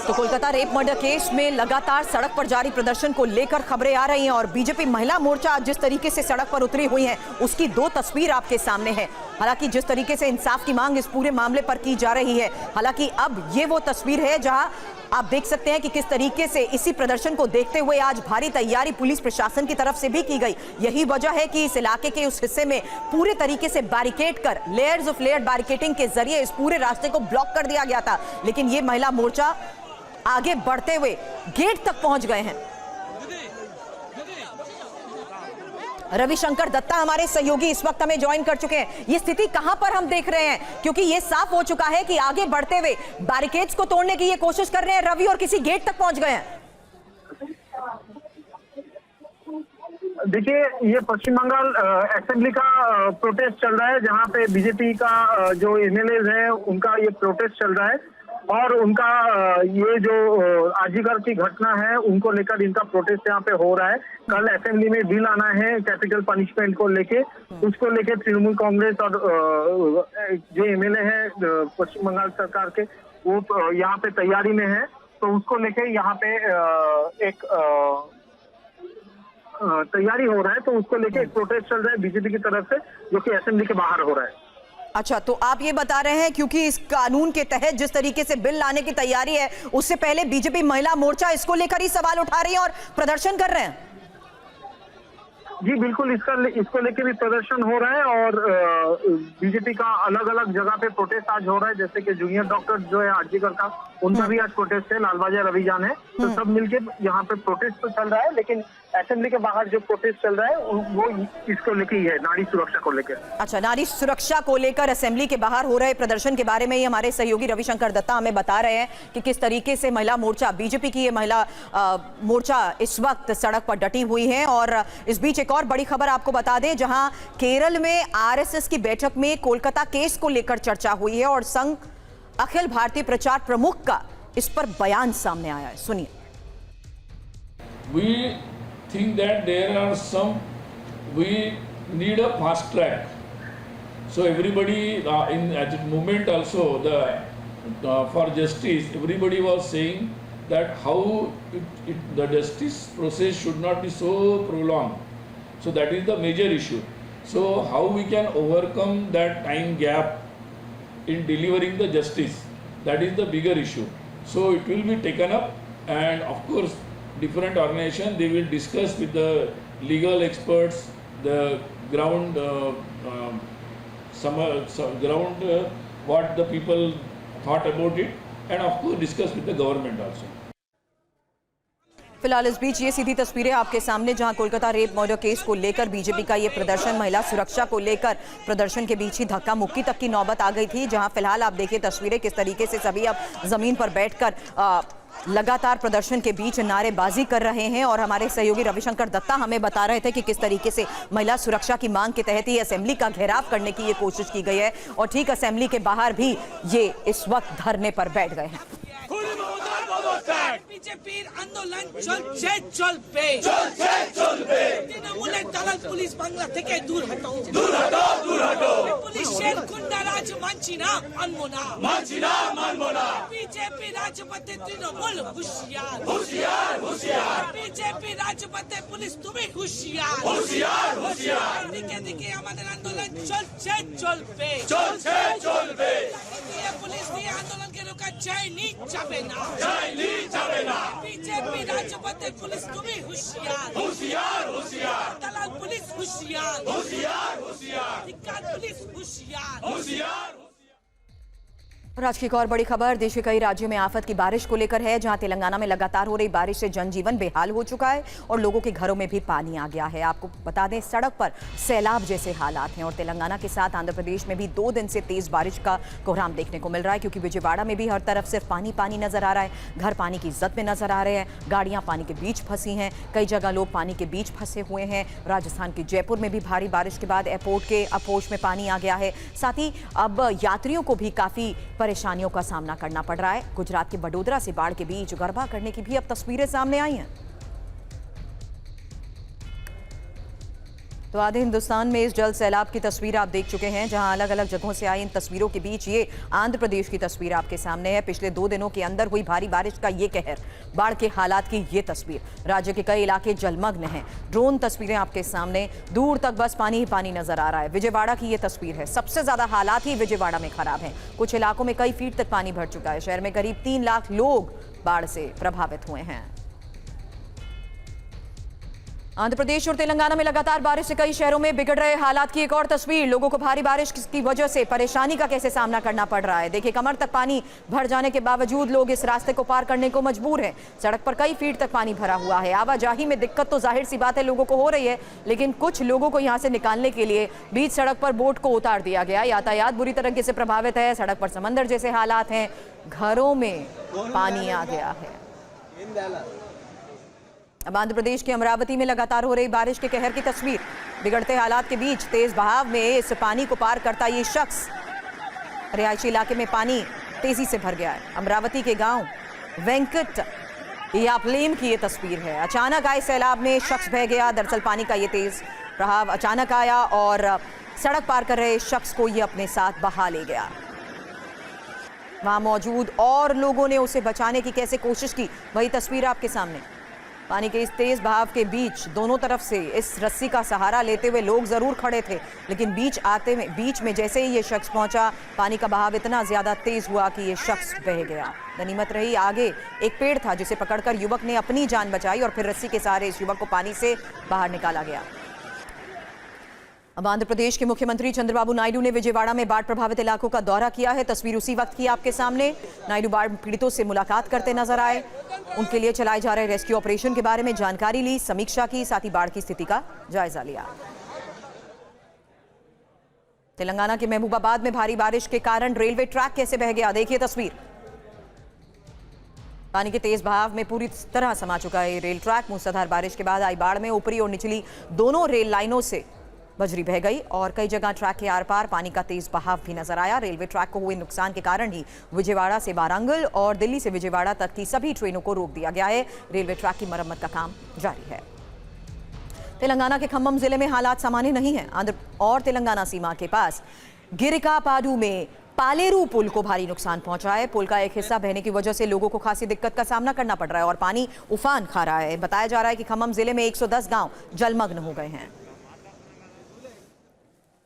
[SPEAKER 1] तो कोलकाता रेप मर्डर केस में लगातार सड़क पर जारी प्रदर्शन को लेकर खबरें आ रही हैं और बीजेपी महिला मोर्चा जिस तरीके से सड़क पर उतरी हुई है उसकी दो तस्वीर आपके सामने है। हालांकि जिस तरीके से इंसाफ की मांग इस पूरे मामले पर की जा रही है, हालांकि अब ये वो तस्वीर है जहां आप देख सकते हैं कि किस तरीके से इसी प्रदर्शन को देखते हुए आज भारी तैयारी पुलिस प्रशासन की तरफ से भी की गई। यही वजह है कि इस इलाके के उस हिस्से में पूरे तरीके से बैरिकेड कर लेयर्स ऑफ लेयर बैरिकेडिंग के जरिए इस पूरे रास्ते को ब्लॉक कर दिया गया था। लेकिन ये महिला मोर्चा आगे बढ़ते हुए गेट तक पहुंच गए हैं। रविशंकर दत्ता हमारे सहयोगी इस वक्त हमें ज्वाइन कर चुके हैं। ये स्थिति कहां पर हम देख रहे हैं, क्योंकि ये साफ हो चुका है कि आगे बढ़ते हुए बैरिकेड्स को तोड़ने की ये कोशिश कर रहे हैं रवि और किसी गेट तक पहुंच गए हैं।
[SPEAKER 7] देखिए, ये पश्चिम बंगाल असेंबली का प्रोटेस्ट चल रहा है, जहां पे बीजेपी का जो एमएलए है उनका ये प्रोटेस्ट चल रहा है और उनका ये जो आजीगर की घटना है उनको लेकर इनका प्रोटेस्ट यहाँ पे हो रहा है। कल असेंबली में बिल आना है कैपिटल पनिशमेंट को लेके, उसको लेके तृणमूल कांग्रेस और जो एमएलए है पश्चिम बंगाल सरकार के वो यहाँ पे तैयारी में है। तो उसको लेके यहाँ पे एक तैयारी हो रहा है, तो उसको लेके एक प्रोटेस्ट चल रहा है बीजेपी की तरफ से, जो कि असेंबली के बाहर हो रहा है।
[SPEAKER 1] अच्छा, तो आप ये बता रहे हैं क्योंकि इस कानून के तहत जिस तरीके से बिल लाने की तैयारी है उससे पहले बीजेपी महिला मोर्चा इसको लेकर ही सवाल उठा रही है और प्रदर्शन कर रहे हैं।
[SPEAKER 7] जी बिल्कुल, इसको लेके भी प्रदर्शन हो रहा है और बीजेपी का अलग अलग जगह पे प्रोटेस्ट आज हो रहा है। जैसे कि जूनियर डॉक्टर जो है आरजीकर का, उनका भी आज प्रोटेस्ट है, लालबाजा रविजान है, तो सब मिलके यहाँ पे प्रोटेस्ट तो चल रहा है। लेकिन असेंबली के बाहर जो प्रोटेस्ट चल रहा है वो इसको लेके ही है, नारी सुरक्षा को लेकर। अच्छा, नारी सुरक्षा को लेकर असेंबली के बाहर हो रहे प्रदर्शन के बारे में ही हमारे सहयोगी रविशंकर दत्ता हमें बता रहे हैं कि किस तरीके से महिला मोर्चा, बीजेपी की ये महिला मोर्चा इस वक्त सड़क पर डटी हुई है। और इस बीच एक और बड़ी खबर आपको बता दें, जहां केरल में आरएसएस की बैठक में कोलकाता केस को लेकर चर्चा हुई है और संघ अखिल भारतीय प्रचार प्रमुख का इस पर बयान सामने आया है। सुनिए।
[SPEAKER 8] We think that there are we need a fast track. So everybody at the moment also for justice, everybody was saying that how the justice process should not be so prolonged. So that is the major issue. So how we can overcome that time gap in delivering the justice, that is the bigger issue. So it will be taken up, and of course different organizations, they will discuss with the legal experts, the ground what the people thought about it, and of course discuss with the government also.
[SPEAKER 1] फिलहाल इस बीच ये सीधी तस्वीरें आपके सामने जहां कोलकाता रेप मर्डर केस को लेकर बीजेपी का ये प्रदर्शन, महिला सुरक्षा को लेकर प्रदर्शन के बीच ही धक्का मुक्की तक की नौबत आ गई थी। जहां फिलहाल आप देखिए तस्वीरें किस तरीके से सभी अब जमीन पर बैठकर लगातार प्रदर्शन के बीच नारेबाजी कर रहे हैं। और हमारे सहयोगी रविशंकर दत्ता हमें बता रहे थे कि किस तरीके से महिला सुरक्षा की मांग के तहत ही असेंबली का घेराव करने की ये कोशिश की गई है और ठीक असेंबली के बाहर भी ये इस वक्त धरने पर बैठ गए हैं।
[SPEAKER 9] বিজেপির আন্দোলন চলছে চলবে তৃণমূলের দালাল পুলিশ বাংলা থেকে দূর হটো পুলিশের গুন্ডারাজ মানছি না মানবো না বিজেপি রাজপথে তৃণমূল হুঁশিয়ার বিজেপি রাজপথে পুলিশ তুমি হুঁশিয়ার দিকে দিকে আমাদের আন্দোলন চলছে চলবে পুলিশ দিয়ে আন্দোলনকে রোকা যায়নি যাবে না বিজেপি রাজপথে পুলিশ তুমি হুঁশিয়ার দালাল পুলিশ হুঁশিয়ার ধিক্কার পুলিশ হুঁশিয়ার
[SPEAKER 1] और आज की एक और बड़ी खबर देश के कई राज्यों में आफत की बारिश को लेकर है, जहां तेलंगाना में लगातार हो रही बारिश से जनजीवन बेहाल हो चुका है और लोगों के घरों में भी पानी आ गया है। आपको बता दें, सड़क पर सैलाब जैसे हालात हैं और तेलंगाना के साथ आंध्र प्रदेश में भी 2 दिन से तेज बारिश का कोहराम देखने को मिल रहा है, क्योंकि विजयवाड़ा में भी हर तरफ सिर्फ पानी पानी नजर आ रहा है। घर पानी की इज्जत में नजर आ रहे हैं, गाड़ियां पानी के बीच फंसी हैं, कई जगह लोग पानी के बीच फंसे हुए हैं। राजस्थान के जयपुर में भी भारी बारिश के बाद एयरपोर्ट के अपोश में पानी आ गया है। साथ ही अब यात्रियों को भी काफी परेशानियों का सामना करना पड़ रहा है। गुजरात के बडोदरा से बाढ़ के बीच गरबा करने की भी अब तस्वीरें सामने आई हैं। तो आधे हिंदुस्तान में इस जल सैलाब की तस्वीर आप देख चुके हैं, जहां अलग अलग जगहों से आई इन तस्वीरों के बीच ये आंध्र प्रदेश की तस्वीर आपके सामने है। पिछले 2 दिनों के अंदर हुई भारी बारिश का ये कहर, बाढ़ के हालात की ये तस्वीर। राज्य के कई इलाके जलमग्न हैं। ड्रोन तस्वीरें आपके सामने, दूर तक बस पानी ही पानी नजर आ रहा है। विजयवाड़ा की ये तस्वीर है। सबसे ज्यादा हालात ही विजयवाड़ा में खराब हैं। कुछ इलाकों में कई फीट तक पानी भर चुका है। शहर में करीब 3 लाख लोग बाढ़ से प्रभावित हुए हैं। आंध्र प्रदेश और तेलंगाना में लगातार बारिश से कई शहरों में बिगड़ रहे हालात की एक और तस्वीर। लोगों को भारी बारिश की वजह से परेशानी का कैसे सामना करना पड़ रहा है। देखिए, कमर तक पानी भर जाने के बावजूद लोग इस रास्ते को पार करने को मजबूर हैं। सड़क पर कई फीट तक पानी भरा हुआ है। आवाजाही में दिक्कत तो जाहिर सी बात है लोगों को हो रही है, लेकिन कुछ लोगों को यहां से निकालने के लिए बीच सड़क पर बोट को उतार दिया गया। यातायात बुरी तरीके से प्रभावित है। सड़क पर समंदर जैसे हालात हैं। घरों में पानी आ गया है। अब आंध्र प्रदेश के अमरावती में लगातार हो रही बारिश के कहर की तस्वीर। बिगड़ते हालात के बीच तेज बहाव में इस पानी को पार करता ये शख्स, रिहायशी इलाके में पानी तेजी से भर गया है। अमरावती के गांव वेंकट यापलेम की ये तस्वीर है। अचानक आए सैलाब में शख्स बह गया। दरअसल पानी का ये तेज बहाव अचानक आया और सड़क पार कर रहे शख्स को ये अपने साथ बहा ले गया। वहां मौजूद और लोगों ने उसे बचाने की कैसे कोशिश की, वही तस्वीर आपके सामने। पानी के इस तेज बहाव के बीच दोनों तरफ से इस रस्सी का सहारा लेते हुए लोग जरूर खड़े थे, लेकिन बीच में जैसे ही ये शख्स पहुंचा, पानी का बहाव इतना ज्यादा तेज हुआ कि ये शख्स बह गया। गनीमत रही आगे एक पेड़ था, जिसे पकड़कर युवक ने अपनी जान बचाई और फिर रस्सी के सहारे इस युवक को पानी से बाहर निकाला गया। अब आंध्र प्रदेश के मुख्यमंत्री चंद्रबाबू नायडू ने विजयवाड़ा में बाढ़ प्रभावित इलाकों का दौरा किया है। तस्वीर उसी वक्त की आपके सामने। नायडू बाढ़ पीड़ितों से मुलाकात करते नजर आए, उनके लिए चलाए जा रहे रेस्क्यू ऑपरेशन के बारे में जानकारी ली, समीक्षा की, साथ ही बाढ़ की स्थिति का जायजा लिया। तेलंगाना के महबूबाबाद में भारी बारिश के कारण रेलवे ट्रैक कैसे बह गया, देखिए तस्वीर। पानी के तेज बहाव में पूरी तरह समा चुका है रेल ट्रैक। मूसलाधार बारिश के बाद आई बाढ़ में ऊपरी और निचली दोनों रेल लाइनों से बजरी बह गई और कई जगह ट्रैक के आर पार पानी का तेज बहाव भी नजर आया। रेलवे ट्रैक को हुए नुकसान के कारण ही विजयवाड़ा से वारंगल और दिल्ली से विजयवाड़ा तक की सभी ट्रेनों को रोक दिया गया है। रेलवे ट्रैक की मरम्मत का काम जारी है। तेलंगाना के खम्मम जिले में हालात सामान्य नहीं है। आंध्र और तेलंगाना सीमा के पास गिरिकापाडू में पालेरू पुल को भारी नुकसान पहुंचा है। पुल का एक हिस्सा बहने की वजह से लोगों को खासी दिक्कत का सामना करना पड़ रहा है और पानी उफान खा रहा है। बताया जा रहा है कि खम्मम जिले में 110 गांव जलमग्न हो गए हैं।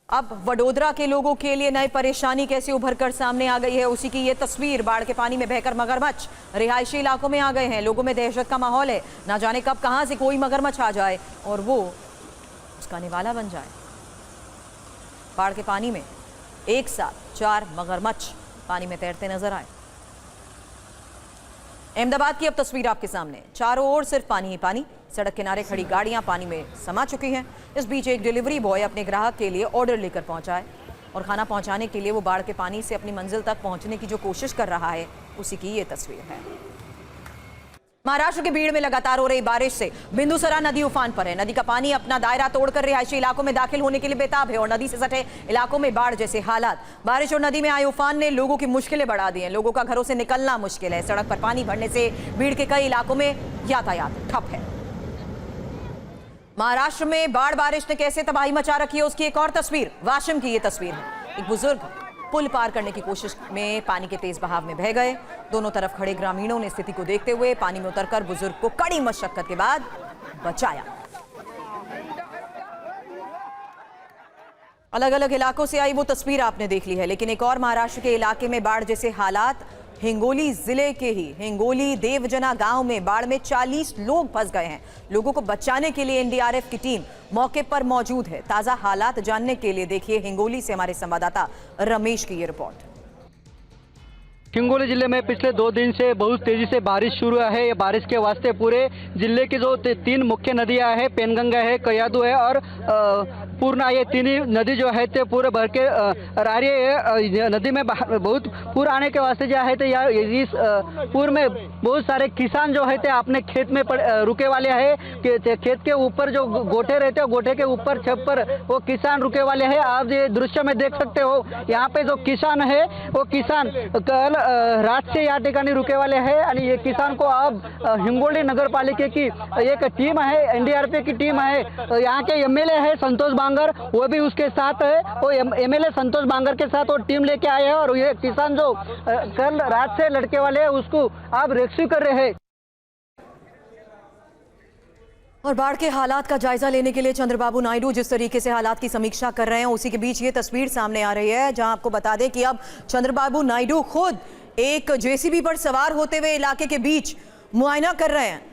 [SPEAKER 1] अब वडोदरा के लोगों के लिए नई परेशानी कैसे उभर कर सामने आ गई है, उसी की ये तस्वीर। बाढ़ के पानी में बहकर मगरमच्छ रिहायशी इलाकों में आ गए हैं। लोगों में दहशत का माहौल है, ना जाने कब कहां से कोई मगरमच्छ आ जाए और वो उसका निवाला बन जाए। बाढ़ के पानी में एक साथ 4 मगरमच्छ पानी में तैरते नजर आए। अहमदाबाद की अब तस्वीर आपके सामने। चारों ओर सिर्फ पानी ही पानी। सड़क किनारे खड़ी गाड़ियां पानी में समा चुकी हैं। इस बीच एक डिलीवरी बॉय अपने ग्राहक के लिए ऑर्डर लेकर पहुंचा है और खाना पहुंचाने के लिए वो बाढ़ के पानी से अपनी मंजिल तक पहुंचने की जो कोशिश कर रहा है, उसी की ये तस्वीर है। महाराष्ट्र के बीड़ में लगातार हो रही बारिश से बिंदुसरा नदी उफान पर है। नदी का पानी अपना दायरा तोड़कर रिहायशी इलाकों में दाखिल होने के लिए बेताब है और नदी से सटे इलाकों में बाढ़ जैसे हालात। बारिश और नदी में आए उफान ने लोगों की मुश्किलें बढ़ा दी हैं। लोगों का घरों से निकलना मुश्किल है। सड़क पर पानी भरने से बीड़ के कई इलाकों में यातायात ठप है। महाराष्ट्र में बाढ़ बारिश ने कैसे तबाही मचा रखी है, उसकी एक और तस्वीर वाशिम की ये तस्वीर है। एक बुजुर्ग पुल पार करने की कोशिश में पानी के तेज बहाव में बह गए। दोनों तरफ खड़े ग्रामीणों ने स्थिति को देखते हुए पानी में उतरकर बुजुर्ग को कड़ी मशक्कत के बाद बचाया। अलग अलग इलाकों से आई वो तस्वीर आपने देख ली है, लेकिन एक और महाराष्ट्र के इलाके में बाढ़ जैसे हालात। हिंगोली जिले के ही हिंगोली देवजना गांव में बाढ़ में 40 लोग फंस गए हैं। लोगों को बचाने के लिए एनडीआरएफ की टीम मौके पर मौजूद है। ताजा हालात जानने के लिए देखिए हिंगोली से हमारे संवाददाता रमेश की ये रिपोर्ट।
[SPEAKER 10] हिंगोली जिले में पिछले 2 दिन से बहुत तेजी से बारिश शुरू है। ये बारिश के वास्ते पूरे जिले की जो 3 मुख्य नदियां हैं, पेनगंगा है, कयादू है और पूर्णा, ये 3 ही नदी जो है ते पूरे भर के आ रही है। नदी में बहुत पूर आने के वास्ते जो है तो इस पूर में बहुत सारे किसान जो है ते अपने खेत में रुके वाले हैं। खेत के ऊपर जो गोठे रहते हैं, गोठे के ऊपर छत पर वो किसान रुके वाले हैं। आप ये दृश्य में देख सकते हो, यहाँ पे जो किसान है वो किसान कल रात से या ठिकाणी रुके वाले हैं। और ये किसान को अब हिंगोली नगर पालिका की एक टीम है, एनडीआरएफ की टीम है, यहाँ के एमएलए है संतोष बांगर, वो भी उसके साथ है। वो एमएलए संतोष बांगर के साथ वो टीम लेके आए हैं और ये किसान जो कल रात से लड़के वाले हैं उसको अब रेस्क्यू कर रहे हैं।
[SPEAKER 1] और बाढ़ के हालात का जायजा लेने के लिए चंद्रबाबू नायडू जिस तरीके से हालात की समीक्षा कर रहे हैं, उसी के बीच ये तस्वीर सामने आ रही है, जहां आपको बता दें कि अब चंद्रबाबू नायडू खुद एक जेसीबी पर सवार होते हुए इलाके के बीच मुआयना कर रहे हैं।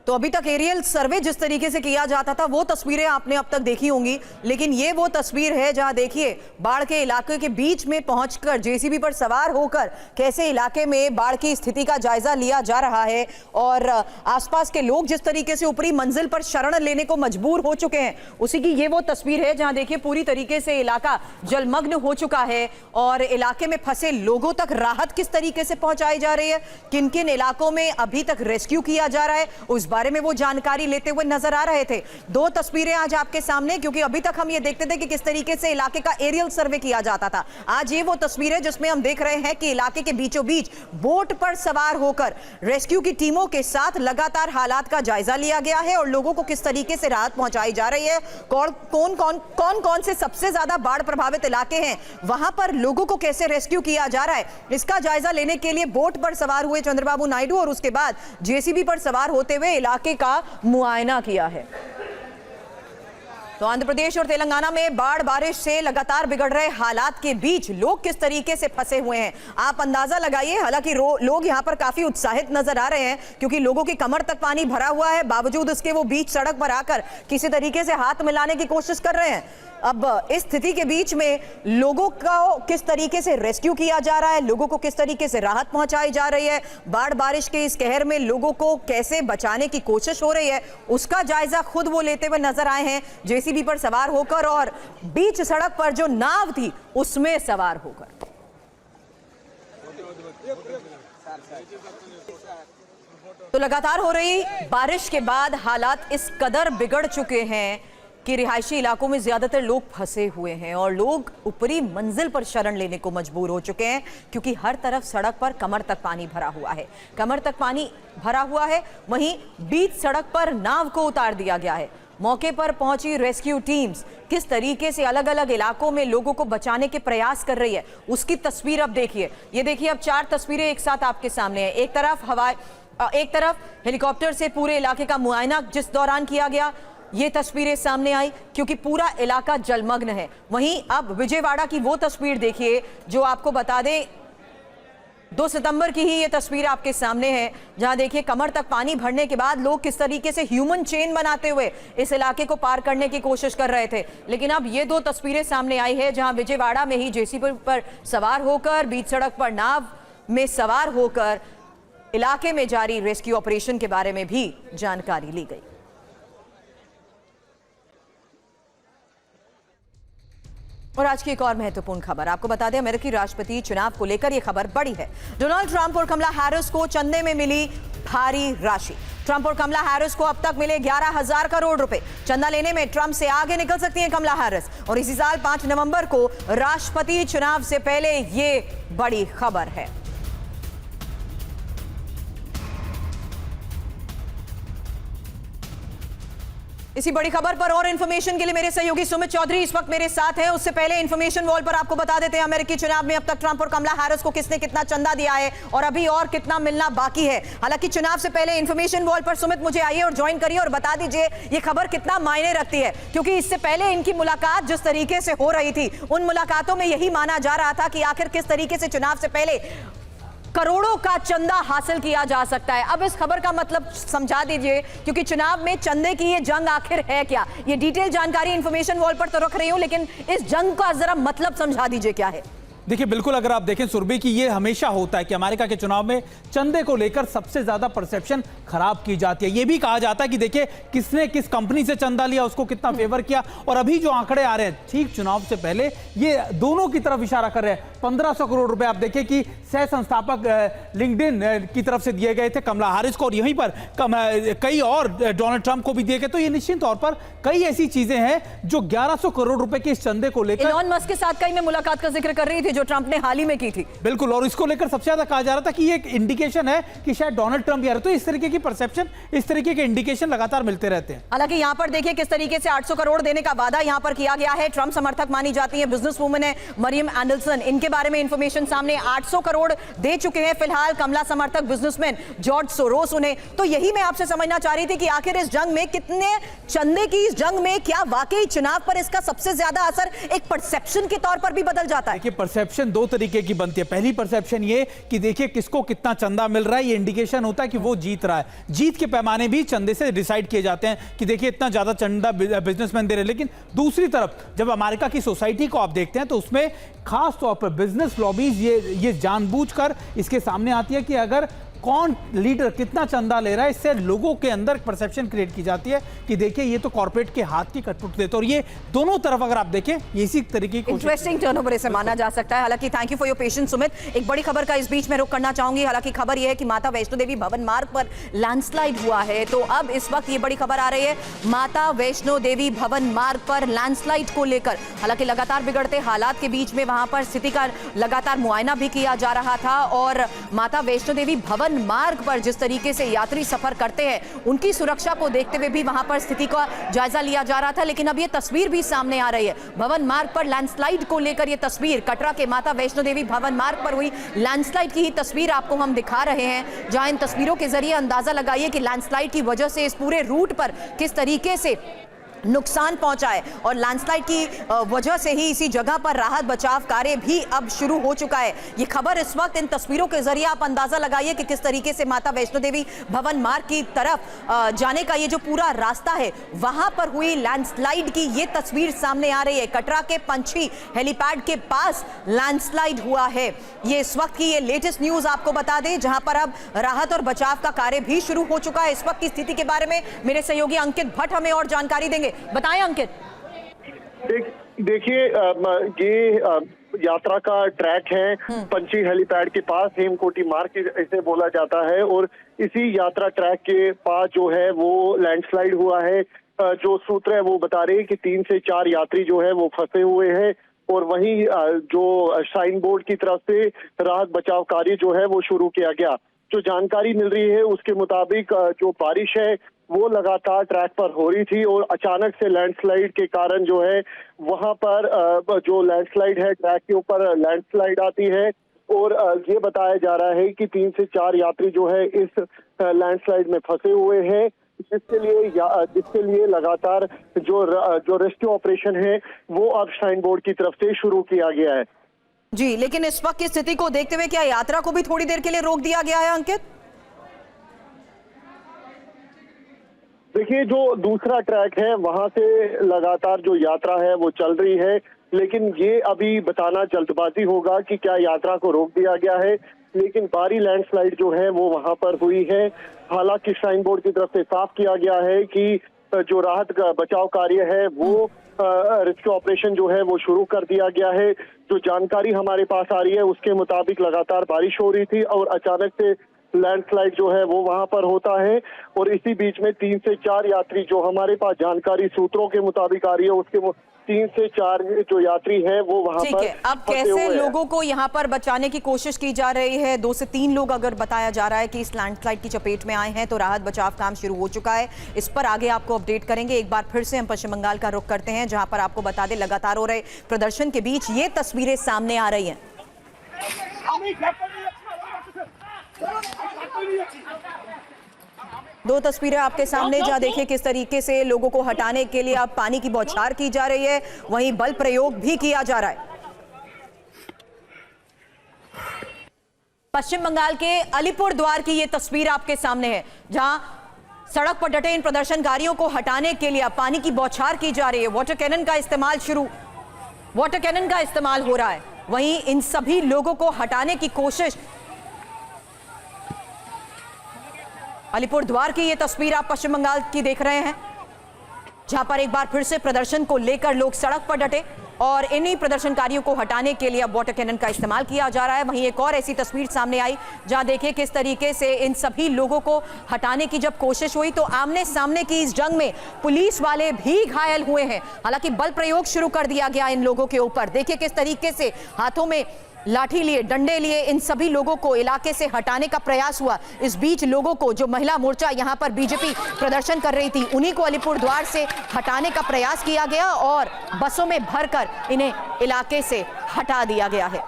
[SPEAKER 1] तो अभी तक एरियल सर्वे जिस तरीके से किया जाता था वो तस्वीरें आपने अब तक देखी होंगी, लेकिन ये वो तस्वीर है जहां देखिए बाढ़ के इलाके के बीच में पहुंचकर जेसीबी पर सवार होकर कैसे इलाके में बाढ़ की स्थिति का जायजा लिया जा रहा है। और आसपास के लोग जिस तरीके से ऊपरी मंजिल पर शरण लेने को मजबूर हो चुके हैं, उसी की ये वो तस्वीर है जहां देखिए पूरी तरीके से इलाका जलमग्न हो चुका है और इलाके में फंसे लोगों तक राहत किस तरीके से पहुंचाई जा रही है, किन किन इलाकों में अभी तक रेस्क्यू किया जा रहा है, उस बारे में वो जानकारी लेते हुए नजर आ रहे थे। 2 तस्वीरें आज आपके सामने, क्योंकि अभी तक हम ये देखते थे कि किस तरीके से इलाके का एरियल सर्वे किया जाता था। आज ये वो तस्वीर है जिसमें हम देख रहे हैं कि इलाके के बीचों बीच बोट पर सवार होकर रेस्क्यू की टीमों के साथ लगातार हालात का जायजा लिया गया है और लोगों को किस तरीके से राहत पहुंचाई जा रही है, कौन से सबसे ज्यादा बाढ़ प्रभावित इलाके हैं, वहां पर लोगों को कैसे रेस्क्यू किया जा रहा है, इसका जायजा लेने के लिए बोट पर सवार हुए चंद्रबाबू नायडू और उसके बाद जेसीबी पर सवार होते हुए इलाके का मुआयना किया है। तो आंध्र प्रदेश और तेलंगाना में बाढ़ बारिश से लगातार बिगड़ रहे हालात के बीच लोग किस तरीके से फंसे हुए हैं आप अंदाजा लगाइए। हालांकि लोग यहां पर काफी उत्साहित नजर आ रहे हैं क्योंकि लोगों की कमर तक पानी भरा हुआ है, बावजूद इसके वो बीच सड़क पर आकर किसी तरीके से हाथ मिलाने की कोशिश कर रहे हैं। अब इस स्थिति के बीच में लोगों को किस तरीके से रेस्क्यू किया जा रहा है, लोगों को किस तरीके से राहत पहुंचाई जा रही है, बाढ़ बारिश के इस कहर में लोगों को कैसे बचाने की कोशिश हो रही है, उसका जायजा खुद वो लेते हुए नजर आए हैं जेसीबी पर सवार होकर और बीच सड़क पर जो नाव थी उसमें सवार होकर। तो लगातार हो रही बारिश के बाद हालात इस कदर बिगड़ चुके हैं कि रिहायशी इलाकों में ज्यादातर लोग फंसे हुए हैं और लोग ऊपरी मंजिल पर शरण लेने को मजबूर हो चुके हैं क्योंकि हर तरफ सड़क पर कमर तक पानी भरा हुआ है, कमर तक पानी भरा हुआ है। वहीं बीच सड़क पर नाव को उतार दिया गया है। मौके पर पहुंची रेस्क्यू टीम्स किस तरीके से अलग अलग इलाकों में लोगों को बचाने के प्रयास कर रही है, उसकी तस्वीर अब देखिए। ये देखिए, अब 4 तस्वीरें एक साथ आपके सामने है। एक तरफ हेलीकॉप्टर से पूरे इलाके का मुआयना जिस दौरान किया गया, ये तस्वीरें सामने आई क्योंकि पूरा इलाका जलमग्न है। वहीं अब विजयवाड़ा की वो तस्वीर देखिए जो आपको बता दें 2 सितंबर की ही ये तस्वीर आपके सामने है, जहां देखिए कमर तक पानी भरने के बाद लोग किस तरीके से ह्यूमन चेन बनाते हुए इस इलाके को पार करने की कोशिश कर रहे थे। लेकिन अब ये 2 तस्वीरें सामने आई है जहां विजयवाड़ा में ही जेसीबी पर सवार होकर बीच सड़क पर नाव में सवार होकर इलाके में जारी रेस्क्यू ऑपरेशन के बारे में भी जानकारी ली गई। और आज की एक और महत्वपूर्ण खबर आपको बता दें, अमेरिकी राष्ट्रपति चुनाव को लेकर यह खबर बड़ी है। डोनाल्ड ट्रंप और कमला हैरिस को चंदे में मिली भारी राशि। ट्रंप और कमला हैरिस को अब तक मिले 11,000 करोड़ रुपए। चंदा लेने में ट्रंप से आगे निकल सकती हैं कमला हैरिस। और इसी साल 5 नवंबर को राष्ट्रपति चुनाव से पहले ये बड़ी खबर है। इसी बड़ी खबर पर और इंफॉर्मेशन के लिए मेरे सहयोगी सुमित चौधरी इस वक्त मेरे साथ हैं। उससे पहले इंफॉर्मेशन वॉल पर आपको बता देते हैं अमेरिकी चुनाव में अब तक ट्रंप और कमला हैरिस को किसने कितना चंदा दिया है और अभी और कितना मिलना बाकी है। हालांकि चुनाव से पहले इंफॉर्मेशन वॉल पर सुमित मुझे आइए और ज्वाइन करिए और बता दीजिए ये खबर कितना मायने रखती है, क्योंकि इससे पहले इनकी मुलाकात जिस तरीके से हो रही थी उन मुलाकातों में यही माना जा रहा था कि आखिर किस तरीके से चुनाव से पहले करोड़ों का चंदा हासिल किया जा सकता है। अब इस खबर का मतलब समझा दीजिए, क्योंकि चुनाव में चंदे की ये जंग आखिर है क्या। ये डिटेल जानकारी इंफॉर्मेशन वॉल पर तो रख रही हूं, लेकिन इस जंग का जरा मतलब समझा दीजिए क्या है।
[SPEAKER 11] देखिए बिल्कुल, अगर आप देखें सुरभि की, ये हमेशा होता है कि अमेरिका के चुनाव में चंदे को लेकर सबसे ज्यादा परसेप्शन खराब की जाती है। ये भी कहा जाता है कि देखिए किसने किस कंपनी से चंदा लिया, उसको कितना फेवर किया। और अभी जो आंकड़े आ रहे हैं ठीक चुनाव से पहले, ये दोनों की तरफ इशारा कर रहे हैं। 1500 करोड़ रुपए आप देखिए कि सह संस्थापक लिंक्डइन की तरफ से दिए गए थे कमला हैरिस को, और यहीं पर कई और डोनाल्ड ट्रंप को भी दिए गए। तो ये निश्चित तौर पर कई ऐसी चीजें हैं जो 1100 करोड़ रुपए के इस चंदे को लेकर
[SPEAKER 1] इलॉन मस्क के साथ कई में मुलाकात का जिक्र कर रही थी जो ट्रंप ने हाल ही में की थी।
[SPEAKER 11] बिल्कुल, और इसको लेकर सबसे ज्यादा कहा जा रहा था कि ये एक इंडिकेशन है कि शायद डोनाल्ड ट्रंप यार। तो इस तरीके की परसेप्शन, इस तरीके के इंडिकेशन लगातार मिलते रहते हैं।
[SPEAKER 1] हालांकि यहां पर देखिए किस तरीके से 800 करोड़ देने का वादा यहां पर किया गया है। ट्रंप समर्थक मानी जाती है, बिजनेस वुमन है मरियम एंडरसन, इनके बारे में इंफॉर्मेशन सामने 800 करोड़ दे चुके हैं फिलहाल कमला समर्थक बिजनेसमैन जॉर्ज सोरोस उन्हें। तो यही मैं आपसे समझना चाह रही थी कि आखिर इस जंग में कितने चंदे की इस जंग में क्या वाकई चुनाव पर इसका सबसे ज्यादा असर एक परसेप्शन के तौर पर भी बदल जाता है?
[SPEAKER 11] देखिए परसेप्शन दो तरीके की बनती है। पहली परसेप्शन ये कि देखिए किसको कितना चंदा मिल रहा है, ये इंडिकेशन होता है कि वो जीत रहा है। जीत के पैमाने भी चंदे से डिसाइड किए जाते हैं कि देखिए इतना ज्यादा चंदा बिजनेसमैन दे रहे हैं। लेकिन दूसरी तरफ जब अमेरिका की सोसाइटी को आप देखते हैं तो उसमें खास तौर पर बिजनेस लॉबीज ये जानबूझकर इसके सामने आती है कि अगर कौन लीडर कितना चंदा ले रहा है, इससे लोगों के अंदर परसेप्शन क्रिएट की जाती है कि देखिए ये तो कॉर्पोरेट के हाथ की कठपुतली। और ये दोनों तरफ अगर आप देखें ये इसी तरीके की
[SPEAKER 1] इंटरेस्टिंग टर्नओवर इसे माना जा सकता है। हालांकि thank you for your patience Sumit. एक बड़ी खबर का इस बीच में रुख करना चाहूंगी। हालांकि खबर यह है कि माता वैष्णो देवी भवन मार्ग पर लैंडस्लाइड हुआ है। तो अब इस वक्त ये बड़ी खबर आ रही है माता वैष्णो देवी भवन मार्ग पर लैंडस्लाइड को लेकर। हालांकि लगातार बिगड़ते हालात के बीच में वहां पर स्थिति का लगातार मुआयना भी किया जा रहा था और माता वैष्णो देवी भवन मार्ग पर जिस तरीके से यात्री सफर करते हैं उनकी सुरक्षा को देखते हुए भी वहां पर स्थिति का जायजा लिया जा रहा था। लेकिन अब ये तस्वीर भी सामने आ रही है भवन मार्ग पर लैंडस्लाइड को लेकर। ये तस्वीर कटरा के माता वैष्णो देवी भवन मार्ग पर हुई लैंडस्लाइड की ही तस्वीर आपको हम दिखा रहे हैं, जहां इन तस्वीरों के जरिए अंदाजा लगाइए कि लैंडस्लाइड की वजह से इस पूरे रूट पर किस तरीके से नुकसान पहुंचा है। और लैंडस्लाइड की वजह से ही इसी जगह पर राहत बचाव कार्य भी अब शुरू हो चुका है। ये खबर इस वक्त इन तस्वीरों के जरिए आप अंदाजा लगाइए कि किस तरीके से माता वैष्णो देवी भवन मार्ग की तरफ जाने का ये जो पूरा रास्ता है वहां पर हुई लैंडस्लाइड की ये तस्वीर सामने आ रही है। कटरा के पंछी हेलीपैड के पास लैंडस्लाइड हुआ है। ये इस वक्त की ये लेटेस्ट न्यूज आपको बता दें, जहां पर अब राहत और बचाव का कार्य भी शुरू हो चुका है। इस वक्त की स्थिति के बारे में मेरे सहयोगी अंकित भट्ट हमें और जानकारी देंगे। बताएं अंकित।
[SPEAKER 7] देखिए ये यात्रा का ट्रैक है पंछी हेलीपैड के पास, हेमकोटी मार्ग इसे बोला जाता है। और इसी यात्रा ट्रैक के पास जो है वो लैंडस्लाइड हुआ है। जो सूत्र है वो बता रहे हैं कि 3 से 4 यात्री जो है वो फंसे हुए हैं और वहीं जो साइन बोर्ड की तरफ से राहत बचाव कार्य जो है वो शुरू किया गया। जो जानकारी मिल रही है उसके मुताबिक जो बारिश है वो लगातार ट्रैक पर हो रही थी और अचानक से लैंडस्लाइड के कारण जो है वहां पर जो लैंडस्लाइड है ट्रैक के ऊपर लैंडस्लाइड आती है। और ये बताया जा रहा है कि 3 से 4 यात्री जो है इस लैंडस्लाइड में फंसे हुए हैं, जिसके लिए लगातार जो रेस्क्यू ऑपरेशन है वो अब साइन बोर्ड की तरफ से शुरू किया गया है।
[SPEAKER 1] जी, लेकिन इस वक्त की स्थिति को देखते हुए क्या यात्रा को भी थोड़ी देर के लिए रोक दिया गया है अंकित?
[SPEAKER 7] देखिए जो दूसरा ट्रैक है वहां से लगातार जो यात्रा है वो चल रही है, लेकिन ये अभी बताना जल्दबाजी होगा कि क्या यात्रा को रोक दिया गया है। लेकिन भारी लैंडस्लाइड जो है वो वहां पर हुई है। हालांकि साइन बोर्ड की तरफ से साफ किया गया है कि जो राहत का बचाव कार्य है वो रेस्क्यू ऑपरेशन जो है वो शुरू कर दिया गया है। जो जानकारी हमारे पास आ रही है उसके मुताबिक लगातार बारिश हो रही थी और अचानक से लैंडस्लाइड जो है वो वहां पर होता है। और इसी बीच में 3 से 4 यात्री जो हमारे पास जानकारी सूत्रों के मुताबिक आ रही है उसके 3 से 4 जो यात्री हैं वो वहां पर।
[SPEAKER 1] अब कैसे लोगों को यहां पर बचाने की कोशिश की जा रही है? 2 से 3 लोग अगर बताया जा रहा है कि इस लैंडस्लाइड की चपेट में आए हैं, तो राहत बचाव काम शुरू हो चुका है। इस पर आगे आपको अपडेट करेंगे। एक बार फिर से हम पश्चिम बंगाल का रुख करते हैं, जहां पर आपको बता दें लगातार हो रहे प्रदर्शन के बीच ये तस्वीरें सामने आ रही हैं। दो तस्वीरें आपके सामने, जहां देखिए किस तरीके से लोगों को हटाने के लिए अब पानी की बौछार की जा रही है, वहीं बल प्रयोग भी किया जा रहा है। पश्चिम बंगाल के अलीपुर द्वार की ये तस्वीर आपके सामने है, जहां सड़क पर डटे इन प्रदर्शनकारियों को हटाने के लिए अब पानी की बौछार की जा रही है। वाटर कैनन का इस्तेमाल हो रहा है। वहीं इन सभी लोगों को हटाने की कोशिश। अलीपुरद्वार की ये तस्वीर आप पश्चिम बंगाल की देख रहे हैं, जहां पर एक बार फिर से प्रदर्शन को लेकर लोग सड़क पर डटे और इन्हीं प्रदर्शनकारियों को हटाने के लिए अब वाटर कैनन का इस्तेमाल किया जा रहा है। वहीं एक और ऐसी तस्वीर सामने आई जहां देखिए किस तरीके से इन सभी लोगों को हटाने की जब कोशिश हुई तो आमने सामने की इस जंग में पुलिस वाले भी घायल हुए हैं। हालांकि बल प्रयोग शुरू कर दिया गया इन लोगों के ऊपर। देखिए किस तरीके से हाथों में लाठी लिए, डंडे लिए इन सभी लोगों को इलाके से हटाने का प्रयास हुआ। इस बीच लोगों को, जो महिला मोर्चा यहां पर बीजेपी प्रदर्शन कर रही थी, उन्हीं को अलीपुरद्वार से हटाने का प्रयास किया गया और बसों में भरकर इन्हें इलाके से हटा दिया गया है।